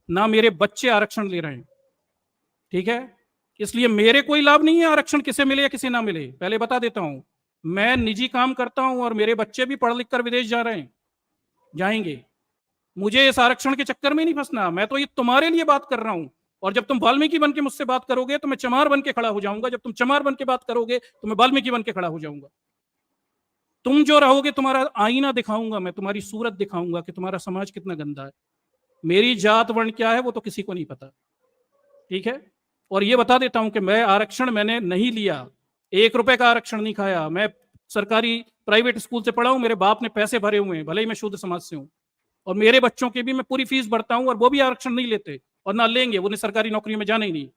ना मेरे बच्चे आरक्षण ले रहे हैं। ठीक है, इसलिए मेरे कोई लाभ नहीं है आरक्षण किसे मिले या किसे ना मिले। पहले बता देता हूं, मैं निजी काम करता हूं और मेरे बच्चे भी पढ़ लिख कर विदेश जा रहे हैं, जाएंगे, मुझे इस आरक्षण के चक्कर में नहीं फंसना। मैं तो ये तुम्हारे लिए बात कर रहा हूं, और जब तुम वाल्मीकि बन के मुझसे बात करोगे तो मैं चमार बन के खड़ा हो जाऊंगा, जब तुम चमार बन के बात करोगे तो मैं वाल्मीकि बन के खड़ा हो जाऊंगा। तुम जो रहोगे तुम्हारा आईना दिखाऊंगा, मैं तुम्हारी सूरत दिखाऊंगा कि तुम्हारा समाज कितना गंदा है। मेरी जात वर्ण क्या है वो तो किसी को नहीं पता। ठीक है, और ये बता देता हूं कि मैं आरक्षण मैंने नहीं लिया, 1 रुपए का आरक्षण नहीं खाया, मैं सरकारी प्राइवेट स्कूल से पढ़ा हूं, मेरे बाप ने पैसे भरे हुए हैं, भले ही मैं शूद्र समाज से हूं, और मेरे बच्चों के भी मैं पूरी फीस भरता हूं, और वो भी आरक्षण नहीं लेते और ना लेंगे, उन्हें सरकारी नौकरी में जाना ही नहीं।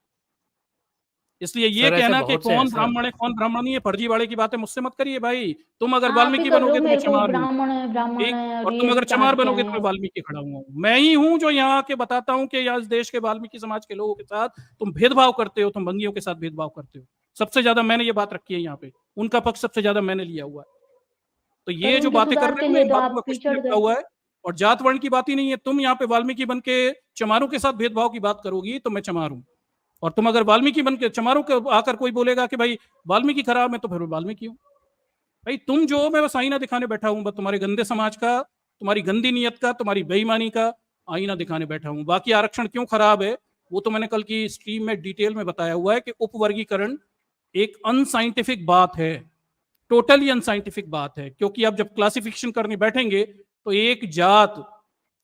इसलिए ये सर ऐसे कहना कि बहुत से हैं कौन सर। ब्राह्मण है कौन ब्राह्मण नहीं है, फर्जीवाड़े की बातें मुझसे मत करिए भाई। तुम अगर आप ही वाल्मीकि कर रहे हो बनोगे तो मैं मेरे को, चमार हूँ। ब्राह्मण ठीक, है और और तुम ये अगर चमार जातियां बनोगे तो मैं हैं। वाल्मीकि खड़ा हुआ हूँ। मैं ही हूँ जो यहाँ के बताता हूँ कि यहाँ इस देश के वाल्मीकि समाज के लोगों के साथ तुम भेदभाव करते हो, तुम भंगियों के साथ भेदभाव करते हो। सबसे ज्यादा मैंने ये बात रखी है यहाँ पे, उनका पक्ष सबसे ज्यादा मैंने लिया हुआ है। तो पर ये जो उनके बातें कर सुधार रहे के हो ना, लिए इन तो बातों का आप कुछ नहीं पिछड़ लिखा गए। हुआ है, और जात वर्ण की बात ही नहीं है। तुम यहाँ पे वाल्मीकि बन के चमारों के साथ भेदभाव की बात करोगी तो मैं चमार हूँ, और तुम अगर वाल्मीकि बन के चमारों के आकर कोई बोलेगा कि भाई वाल्मीकि खराब है, तो फिर वाल्मीकि हूँ। भाई तुम जो, मैं बस आईना दिखाने बैठा हूं, बस तुम्हारे गंदे समाज का, तुम्हारी गंदी नीयत का, तुम्हारी बेईमानी का आईना दिखाने बैठा हूं। बाकी आरक्षण क्यों खराब है वो तो मैंने कल की स्ट्रीम में डिटेल में बताया हुआ है कि उपवर्गीकरण एक अनसाइंटिफिक बात है, टोटली अनसाइंटिफिक बात है। क्योंकि आप जब क्लासिफिकेशन करने बैठेंगे तो एक जात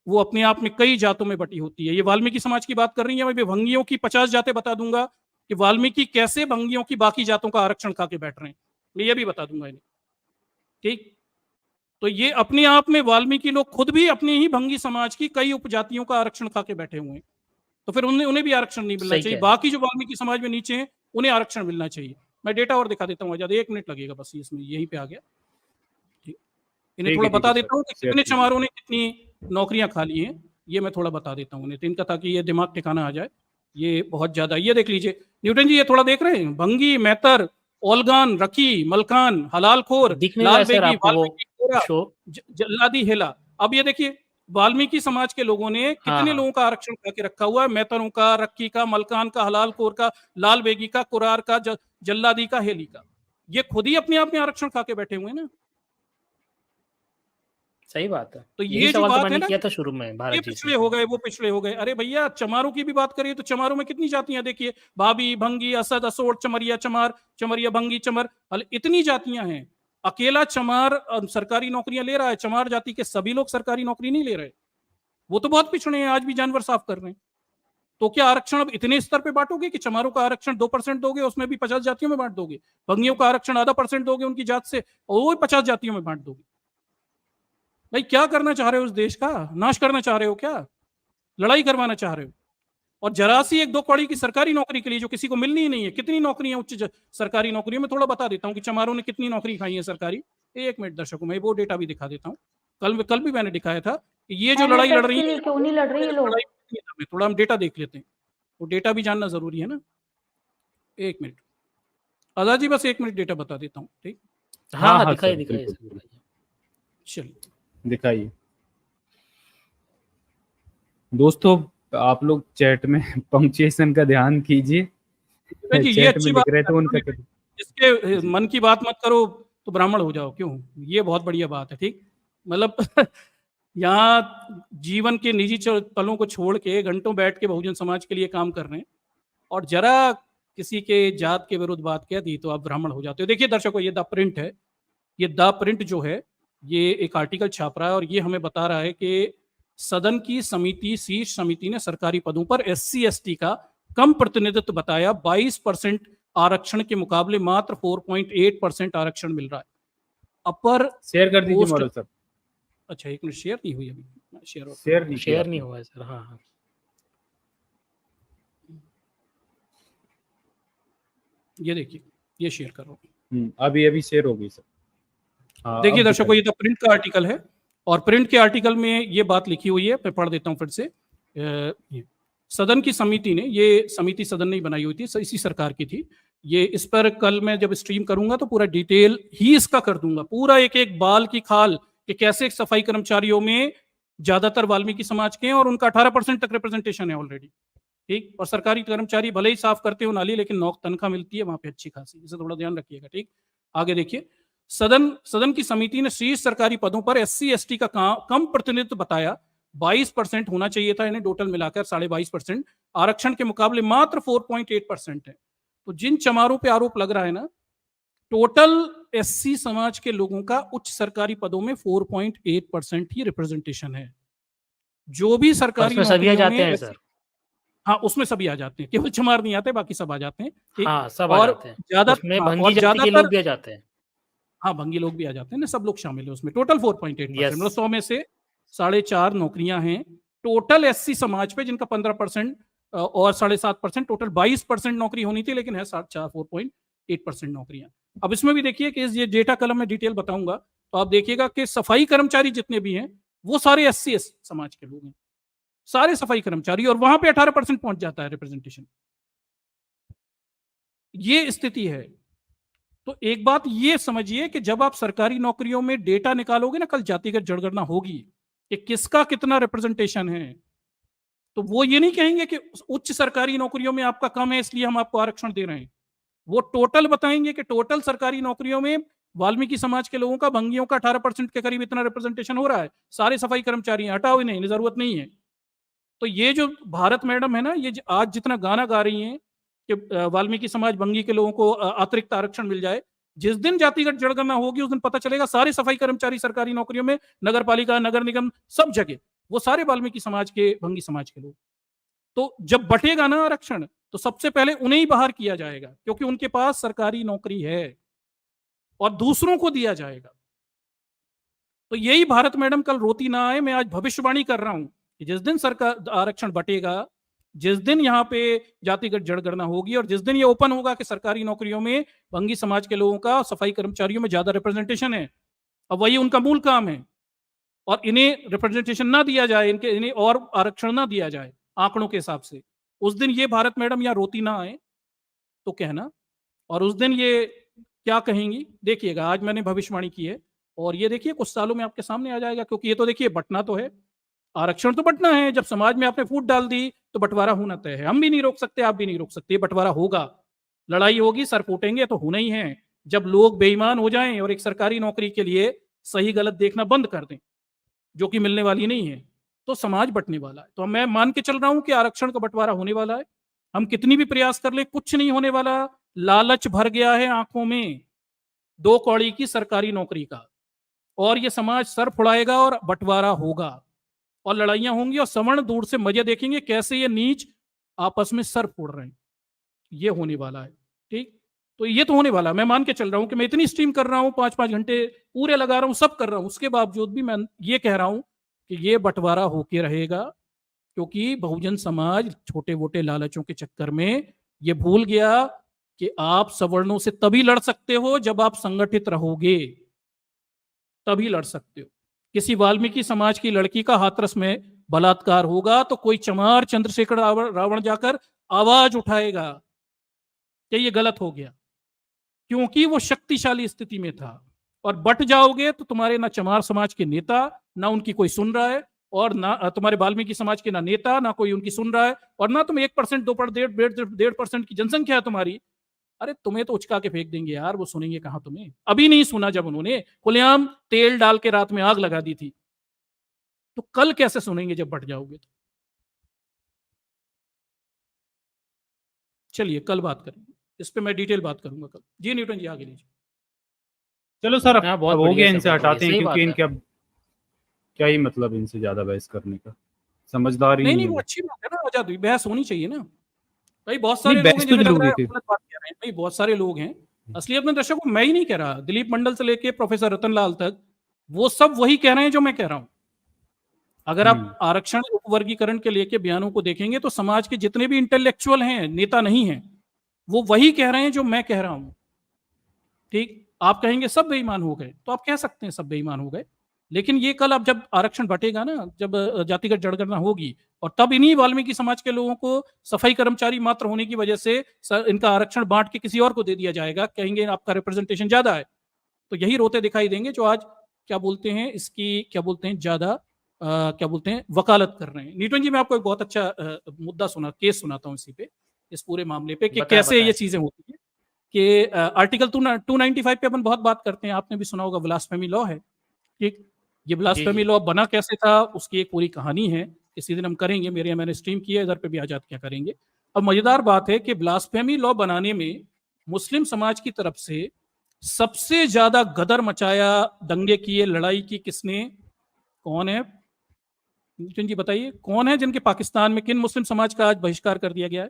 वो अपने आप में कई जातों में बटी होती है। ये वाल्मीकि समाज की बात कर रही है, मैं भंगियों की 50 जातें बता दूंगा कि वाल्मीकि कैसे भंगियों की बाकी जातों का आरक्षण खा के बैठ रहे हैं, मैं ये भी बता दूंगा इन्हें। ठीक, तो ये अपने आप में वाल्मीकि लोग खुद भी अपने ही भंगी समाज की कई उपजातियों का आरक्षण खा के बैठे हुए हैं, तो फिर उन्हें भी आरक्षण नहीं मिलना सही चाहिए। कह रहे हैं। बाकी जो वाल्मीकि समाज में नीचे हैं उन्हें आरक्षण मिलना चाहिए। मैं डेटा और दिखा देता हूँ आजाद, 1 मिनट लगेगा बस, इसमें यहीं पे आ गया। ठीक, इन्हें ठीक थोड़ा है, ठीक बता है देता सर, हूँ कि शेयर कितने कीजिए। चमारों ने कितनी नौकरियां खा ली हैं, ये मैं थोड़ा बता देता हूँ उन्हें, इनका, ताकि ये दिमाग ठिकाना आ जाए। ये बहुत ज्यादा, ये देख लीजिए न्यूटन जी, ये थोड़ा देख रहे हैं, भंगी, मैतर, ओलगान, रकी, मलकान, हलालखोर, दिख नहीं रहा लाल है सर बेगी, आपको वो वाल्मीकि, कोरा, शो? जल्लादी, हेला। अब ये देखिए वाल्मीकि समाज के लोगों ने हाँ, कितने हाँ। लोगों का आरक्षण खा के रखा हुआ है, मैतरों का, रक्की का, मलकान का, हलालखोर का, लाल बेगी का, कुरार का, जल्लादी का, हेली का। ये खुद ही अपने आप में आरक्षण खा के बैठे हुए हैं ना। सही बात है। तो यही ये जो सवाल तो बात है मैंने ना, किया था शुरू में ये भारत जी पिछड़े से। हो गए, वो पिछड़े हो गए। अरे भैया चमारों की भी बात करिए तो चमारों में कितनी जातियां देखिए, भाभी, भंगी, असद, असोट, चमरिया, चमार, चमरिया, भंगी, चमर, इतनी जातियां हैं। अकेला चमार सरकारी नौकरियां ले रहा है, चमार जाति के सभी लोग सरकारी नौकरी नहीं ले रहे, वो तो बहुत पिछड़े हैं, आज भी जानवर साफ कर रहे हैं। तो क्या आरक्षण अब इतने स्तर पे बांटोगे कि चमारों का आरक्षण 2% दोगे, उसमें भी 50 जातियों में बांट दोगे? भंगियों का आरक्षण आधा % दोगे उनकी जात से, और वो 50 जातियों में बांट दोगे? भाई क्या करना चाह रहे हो? उस देश का नाश करना चाह रहे हो क्या? लड़ाई करवाना चाह रहे हो? और जरा सी 1-2 कौड़ी की सरकारी नौकरी के लिए जो किसी को मिलनी ही नहीं है, कितनी नौकरियां उच्च सरकारी नौकरियों में, थोड़ा बता देता हूं कि चमारों ने कितनी नौकरी खाई है सरकारी। 1 मिनट दर्शकों, मैं वो डेटा भी दिखा देता हूं। कल भी मैंने दिखाया था कि ये जो लड़ाई लड़ एनएसएस रही के है, लिए क्यों नहीं लड़ रही ये लोग? थोड़ा हम डेटा देख लेते हैं, वो डेटा भी जानना जरूरी है ना। 1 मिनट आजाद जी, बस 1 मिनट डेटा बता देता हूँ, ठीक? हाँ, हाँ, हाँ दिखाइए, सर, दिखाइए बिल्कुल, सर, दिखाइए। चलिए दिखाइए। दोस्तों आप लोग चैट में पंक्चुएशन का ध्यान कीजिए, जी, ये चैट में अच्छी लिख बात रहे थे है। उनका जिसके जी। मन की बात मत करो तो ब्राह्मण हो जाओ, क्यों? ये बहुत बढ़िया बात है, ठीक? मतलब यहाँ जीवन के निजी पलों को छोड़ के घंटों बैठ के बहुजन समाज के लिए काम कर रहे हैं, और जरा किसी के जात के विरुद्ध बात कह दी तो आप ब्राह्मण हो जाते हो। देखिए दर्शकों, ये द प्रिंट है, ये द प्रिंट जो है, ये एक आर्टिकल छाप रहा है और ये हमें बता रहा है कि सदन की समिति, शीर्ष समिति ने सरकारी पदों पर SC ST का कम प्रतिनिधित्व बताया। 22% आरक्षण के मुकाबले मात्र 4.8% आरक्षण मिल रहा है। अपर शेयर कर दीजिए पोस्ट, मॉडल सर। अच्छा 1 मिनट, शेयर नहीं हुई अभी, शेयर शेयर नहीं किया शेयर नहीं आपने। हुआ है सर। हाँ, हाँ। ये देखिए, ये शेयर कर रहा हूँ। अभी शेयर हो गई सर। हाँ, देखिए अब दर्शकों, ये दिखाइए। तो प्रिंट का आर्टिकल है और प्रिंट के आर्टिकल में ये बात लिखी हुई है, मैं पढ़ देता हूं फिर से। ये सदन की समिति ने, ये समिति सदन नहीं बनाई हुई थी, इसी सरकार की थी ये। इस पर कल मैं जब स्ट्रीम करूंगा तो पूरा डिटेल ही इसका कर दूंगा, पूरा एक एक बाल की खाल कि कैसे सफाई कर्मचारियों में ज्यादातर वाल्मीकि समाज के हैं और उनका 18% तक रिप्रेजेंटेशन है ऑलरेडी, ठीक? और सरकारी कर्मचारी भले ही साफ करते हो नाली, लेकिन तनख्वाह मिलती है वहां पे अच्छी खासी, इसे थोड़ा ध्यान रखिएगा, ठीक? आगे देखिए, सदन की समिति ने शीर्ष सरकारी पदों पर SC ST का कम प्रतिनिधित्व बताया। 22% होना चाहिए था इन्हें, टोटल मिलाकर 22.5%, आरक्षण के मुकाबले मात्र 4.8% है। तो जिन चमारों पे आरोप लग रहा है ना, टोटल SC समाज के लोगों का उच्च सरकारी पदों में 4.8% ही रिप्रेजेंटेशन है। जो भी और सरकारी उसमें सभी आ नौकरियों जाते हैं में, सर। हाँ उसमें सभी आ जाते हैं, केवल चमार नहीं आते, बाकी सब आ जाते हैं, ठीक? हाँ, सब आ और जाते हैं। ज्यादा, उसमें हाँ, भंगी और जाति के ज्यादातर, लोग भी आ जाते हैं। हाँ भंगी लोग भी आ जाते हैं ना, सब लोग शामिल है उसमें। Total 4.8%, yes. मतलब 100 में से 4.5 नौकरियां हैं टोटल SC समाज पे, जिनका 15% और 7.5%, टोटल 22% नौकरी होनी थी, लेकिन है 4.8% नौकरियां। अब इसमें भी देखिए कि ये डेटा कलम में डिटेल बताऊंगा, तो आप देखिएगा कि सफाई कर्मचारी जितने भी हैं वो सारे SC समाज के लोग हैं, सारे सफाई कर्मचारी, और वहां पे 18% पहुंच जाता है रिप्रेजेंटेशन। ये स्थिति है। तो एक बात ये समझिए कि जब आप सरकारी नौकरियों में डेटा निकालोगे ना, कल जातिगत जनगणना होगी कि किसका कितना रिप्रेजेंटेशन है, तो वो ये नहीं कहेंगे कि उच्च सरकारी नौकरियों में आपका कम है इसलिए हम आपको आरक्षण दे रहे हैं। वो टोटल बताएंगे कि टोटल सरकारी नौकरियों में वाल्मीकि समाज के लोगों का, भंगियों का 18% के करीब इतना रिप्रेजेंटेशन हो रहा है, सारे सफाई कर्मचारी हटाओ इन्हें, जरूरत नहीं है। तो ये जो भारत मैडम है ना, ये आज जितना गाना गा रही हैं कि वाल्मीकि समाज, भंगी के लोगों को अतिरिक्त आरक्षण मिल जाए, जिस दिन जातिगत जनगणना होगी उस दिन पता चलेगा सारे सफाई कर्मचारी सरकारी नौकरियों में, नगर पालिका, नगर निगम, सब जगह वो सारे वाल्मीकि समाज के, भंगी समाज के लोग। तो जब बटेगा ना आरक्षण, तो सबसे पहले उन्हें ही बाहर किया जाएगा, क्योंकि उनके पास सरकारी नौकरी है, और दूसरों को दिया जाएगा। तो यही भारत मैडम कल रोती ना आए। मैं आज भविष्यवाणी कर रहा हूं कि जिस दिन सरकार आरक्षण बटेगा, जिस दिन यहाँ पे जातिगत जनगणना होगी और जिस दिन ये ओपन होगा कि सरकारी नौकरियों में भंगी समाज के लोगों का, सफाई कर्मचारियों में ज्यादा रिप्रेजेंटेशन है, अब वही उनका मूल काम है, और इन्हें रिप्रेजेंटेशन ना दिया जाए, इन्हें और आरक्षण ना दिया जाए आंकड़ों के हिसाब से, उस दिन ये भारत मैडम यहाँ रोती ना आए तो कहना। और उस दिन ये क्या कहेंगी देखिएगा। आज मैंने भविष्यवाणी की है और ये देखिए कुछ सालों में आपके सामने आ जाएगा, क्योंकि ये तो देखिए बंटना तो है, आरक्षण तो बंटना है। जब समाज में आपने फूट डाल दी तो बंटवारा होना तय है। हम भी नहीं रोक सकते, आप भी नहीं रोक सकते, बंटवारा होगा, लड़ाई होगी, सर फूटेंगे तो होना ही है। जब लोग बेईमान हो जाएं और एक सरकारी नौकरी के लिए सही गलत देखना बंद कर दें, जो कि मिलने वाली नहीं है, तो समाज बंटने वाला है। तो मैं मान के चल रहा हूं कि आरक्षण का बंटवारा होने वाला है। हम कितनी भी प्रयास कर ले, कुछ नहीं होने वाला। लालच भर गया है आंखों में दो कौड़ी की सरकारी नौकरी का, और ये समाज सर फुड़ाएगा और बंटवारा होगा और लड़ाइयां होंगी और सवर्ण दूर से मजे देखेंगे कैसे ये नीच आपस में सर फोड़ रहे हैं। ये होने वाला है, ठीक। तो ये तो होने वाला है। मैं मान के चल रहा हूं कि मैं इतनी स्ट्रीम कर रहा हूं, 5-5 घंटे पूरे लगा रहा हूं, सब कर रहा हूं, उसके बावजूद भी मैं ये कह रहा हूं कि ये बंटवारा होके रहेगा, क्योंकि बहुजन समाज छोटे मोटे लालचों के चक्कर में ये भूल गया कि आप सवर्णों से तभी लड़ सकते हो जब आप संगठित रहोगे, तभी लड़ सकते हो। किसी वाल्मीकि समाज की लड़की का हाथरस में बलात्कार होगा तो कोई चमार चंद्रशेखर रावण जाकर आवाज उठाएगा कि ये गलत हो गया, क्योंकि वो शक्तिशाली स्थिति में था। और बट जाओगे तो तुम्हारे ना चमार समाज के नेता, ना उनकी कोई सुन रहा है, और ना तुम्हारे वाल्मीकि समाज के ना नेता, ना कोई उनकी सुन रहा है, और ना तुम 1%, 2%, 1.5% की जनसंख्या है तुम्हारी। अरे तुम्हें तो उचका के फेंक देंगे यार, वो सुनेंगे कहां तुम्हें। अभी नहीं सुना जब उन्होंने खुलेआम तेल डाल के रात में आग लगा दी थी, तो कल कैसे सुनेंगे जब बट जाओगे तो। चलिए कल बात करेंगे इस पे, मैं डिटेल बात करूंगा कल। जी न्यूटन जी आगे लीजिए। चलो सर, अब हाँ, बहुत हो बढ़िया गया, सर, इनसे बहुत हटाते हैं, बढ़िया, सही क्योंकि बात इनके है। अब क्या ही मतलब इनसे ज्यादा बहस करने का, समझदार ही नहीं नहीं नहीं, है वो वो। अच्छी बात है ना, आजादी बहस होनी चाहिए ना भाई। बहुत नहीं, सारे लोग हैं बहस तो जिन्हें लग रहा जरूरी है थी। गलत बात कह रहे हैं भाई, बहुत सारे लोग हैं। असलियत में दर्शकों मैं ही नहीं कह रहा, दिलीप मंडल से लेके प्रोफेसर रतनलाल तक वो सब वही कह रहे हैं जो मैं कह रहा हूं। अगर आप आरक्षण उपवर्गीकरण के लेके बयानों को देखेंगे तो समाज के जितने भी इंटेलेक्चुअल हैं, नेता नहीं हैं, वो वही कह रहे हैं जो मैं कह रहा हूं, ठीक। आप कहेंगे सब बेईमान हो गए, तो आप कह सकते हैं सब बेईमान हो गए, लेकिन ये कल अब जब आरक्षण बटेगा ना, जब जातिगत जनगणना होगी, और तब इन्हीं वाल्मीकि समाज के लोगों को सफाई कर्मचारी मात्र होने की वजह से इनका आरक्षण बांट के किसी और को दे दिया जाएगा, कहेंगे आपका रिप्रेजेंटेशन ज्यादा है, तो यही रोते दिखाई देंगे जो आज क्या बोलते हैं इसकी, क्या बोलते हैं ज्यादा क्या बोलते हैं वकालत कर रहे हैं। न्यूटन जी मैं आपको एक बहुत अच्छा मुद्दा केस सुनाता हूँ इसी पे, इस पूरे मामले पे, कि बताएं, कैसे ये बताएं। चीजें होती है। कि आर्टिकल 295 पे अपन बहुत बात करते हैं, आपने भी सुना होगा, ब्लास्फेमी लॉ है, ठीक। ये जी, ब्लास्फेमी जी। लॉ बना कैसे था, उसकी एक पूरी कहानी है, किसी दिन हम करेंगे, मैंने स्ट्रीम किया है, इधर पे भी आजाद क्या करेंगे। अब मजेदार बात है कि ब्लास्फेमी लॉ बनाने में मुस्लिम समाज की तरफ से सबसे ज्यादा गदर मचाया, दंगे किए, लड़ाई की किसने, कौन है नितिन जी बताइए, कौन है जिनके पाकिस्तान में किन मुस्लिम समाज का आज बहिष्कार कर दिया गया है?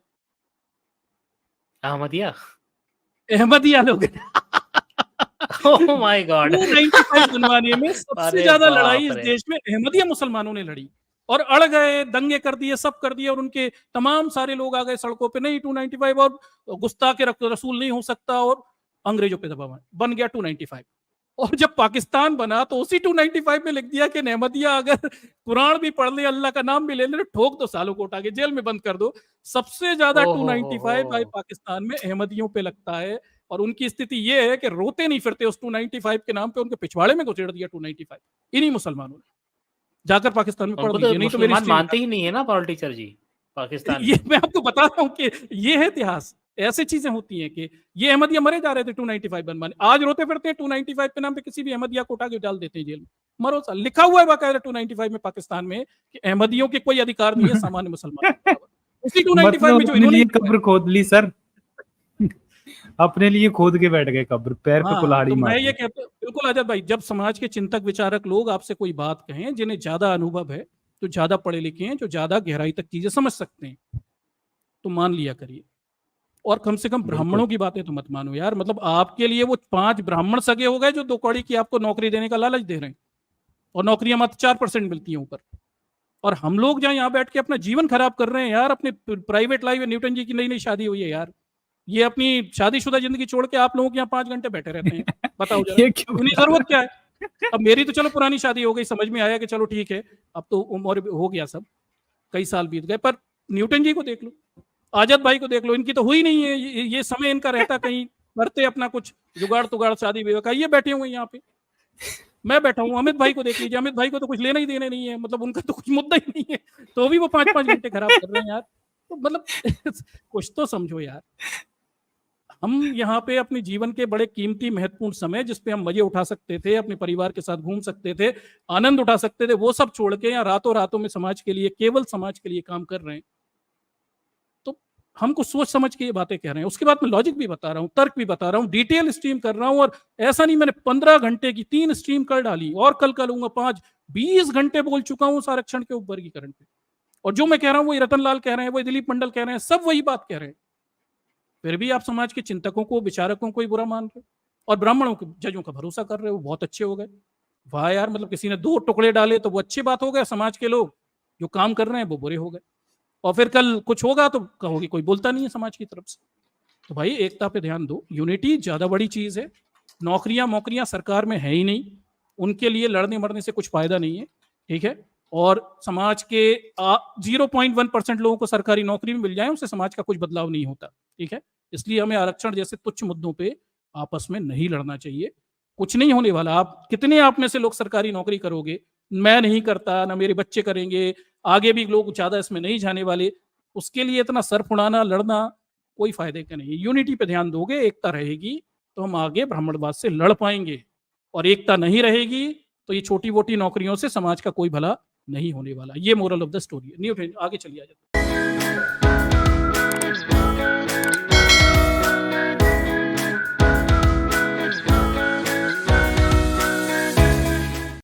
अहमदिया। अहमदिया लोग। Oh my God. 295 बनवाने में सबसे अरे ज्यादा लड़ाई बाप इस रे। देश में अहमदिया मुसलमानों ने लड़ी, और अड़ गए, दंगे कर दिए, सब कर दिए, और उनके तमाम सारे लोग आ गए सड़कों पे, नहीं 295 और गुस्ताखे रसूल नहीं हो सकता, और अंग्रेजों पे दबाव बन गया 295। और जब पाकिस्तान बना तो उसी 295 में लिख दिया कि अहमदिया अगर कुरान भी पढ़ ले, अल्लाह का नाम भी ले ले, ठोक दो सालों को, उठा के जेल में बंद कर दो। सबसे ज्यादा ओ हो। 295 भाई पाकिस्तान में अहमदियों पे लगता है, और उनकी स्थिति ये है कि रोते नहीं फिरते उस 295 के नाम पे, उनके पिछवाड़े में घुसेड़ दिया 295 इन्हीं मुसलमानों ने। जाकर पाकिस्तान में पढ़ उनको तो लीजिए, नहीं तो मेरी मुसलमान स्ट्रीम मानते ही नहीं है ना पॉलिटिशियन जी पाकिस्तान ये में। मैं आपको बता रहा हूँ कि ये है इतिहास, ऐसी चीजें होती हैं कि ये अहमदिया मरे जा रहे थे 295 बनवाने, आज रोते फिरते हैं 295 के नाम पे, किसी भी अहमदिया को उठा के डाल देते हैं जेल में। मरो सा, लिखा हुआ है बाकायदा 295 में पाकिस्तान में कि अहमदियों के कोई अधिकार नहीं है सामान्य मुसलमानों के बराबर। उसी 295 में मतलब जो अपने इन्होंने लिए लिखा है। कब्र खोद ली सर। अपने लिए खोद के बैठ गए कब्र, पैर पे हाँ, कुल्हाड़ी तो मैं मार ये दी। कहता हूँ बिल्कुल आजाद भाई, जब समाज के चिंतक विचारक लोग आपसे कोई बात कहें, जिन्हें ज्यादा अनुभव है, जो ज्यादा पढ़े लिखे हैं, जो ज्यादा गहराई तक चीजें समझ सकते हैं, तो मान लिया करिए। और कम से कम ब्राह्मणों बिल्कुल। की बातें तो मत मानो यार, मतलब आपके लिए वो 5 ब्राह्मण सगे हो गए जो 2 कौड़ी की आपको नौकरी देने का लालच दे रहे हैं। और नौकरियां मात्र 4% मिलती हैं ऊपर। और हम लोग जहाँ यहाँ बैठ के अपना जीवन खराब कर रहे हैं यार, अपने प्राइवेट लाइफ। न्यूटन जी की नई नई शादी हुई है यार, ये अपनी शादीशुदा जिंदगी छोड़ के आप लोगों के यहाँ 5 घंटे बैठे रहते हैं। बताओ जरा, ये क्यों? इतनी जरूरत क्या है? अब मेरी तो चलो पुरानी शादी हो गई, समझ में आया कि चलो ठीक है, अब तो उम्र हो गया, सब कई साल बीत गए। पर न्यूटन जी को देख लो, आजाद भाई को देख लो, इनकी तो हुई नहीं है। ये समय इनका रहता कहीं करते अपना कुछ जुगाड़ तुगाड़ शादी विवाह का, ये बैठे हुए यहाँ पे, मैं बैठा हूँ। अमित भाई को देख लीजिए, अमित भाई को तो कुछ लेना ही देने नहीं है, मतलब उनका तो कुछ मुद्दा ही नहीं है, तो भी वो 5-5 घंटे खराब कर रहे हैं यार। तो मतलब कुछ तो समझो यार। हम यहाँ पे अपने जीवन के बड़े कीमती महत्वपूर्ण समय, जिसपे हम मजे उठा सकते थे, अपने परिवार के साथ घूम सकते थे, आनंद उठा सकते थे, वो सब छोड़ के यहाँ रातों रातों में समाज के लिए, केवल समाज के लिए काम कर रहे हैं। तो हम कुछ सोच समझ के ये बातें कह रहे हैं। उसके बाद मैं लॉजिक भी बता रहा हूँ, तर्क भी बता रहा हूँ, डिटेल स्ट्रीम कर रहा हूँ। और ऐसा नहीं, मैंने 15 घंटे की 3 स्ट्रीम कर डाली और कल करूंगा 5, 20 घंटे बोल चुका हूँ आरक्षण के वर्गीकरण पे। और जो मैं कह रहा हूँ वही रतन लाल कह रहे हैं, वही दिलीप मंडल कह रहे हैं, सब वही बात कह रहे हैं। फिर भी आप समाज के चिंतकों को, विचारकों को ही बुरा मान रहे हो और ब्राह्मणों के जजों का भरोसा कर रहे हो, बहुत अच्छे हो गए। वाह यार, मतलब किसी ने 2 टुकड़े डाले तो वो अच्छी बात हो गया, समाज के लोग जो काम कर रहे हैं वो बुरे हो गए। और फिर कल कुछ होगा तो कहोगे कोई बोलता नहीं है समाज की तरफ से। तो भाई एकता पे ध्यान दो, यूनिटी ज्यादा बड़ी चीज है। नौकरियां सरकार में है ही नहीं, उनके लिए लड़ने मरने से कुछ फायदा नहीं है, ठीक है। और समाज के 0.1% लोगों को सरकारी नौकरी में मिल जाए, उससे समाज का कुछ बदलाव नहीं होता, ठीक है। इसलिए हमें आरक्षण जैसे तुच्छ मुद्दों पे आपस में नहीं लड़ना चाहिए। कुछ नहीं होने वाला। आप कितने आप में से लोग सरकारी नौकरी करोगे? मैं नहीं करता, ना मेरे बच्चे करेंगे, आगे भी लोग ज्यादा इसमें नहीं जाने वाले। उसके लिए इतना सर फुड़ाना, लड़ना कोई फायदे का नहीं। यूनिटी पे ध्यान दोगे, एकता रहेगी तो हम आगे ब्राह्मणवाद से लड़ पाएंगे। और एकता नहीं रहेगी तो ये छोटी मोटी नौकरियों से समाज का कोई भला नहीं होने वाला। ये मोरल ऑफ द स्टोरी है। न्यूटन, आगे चलिए।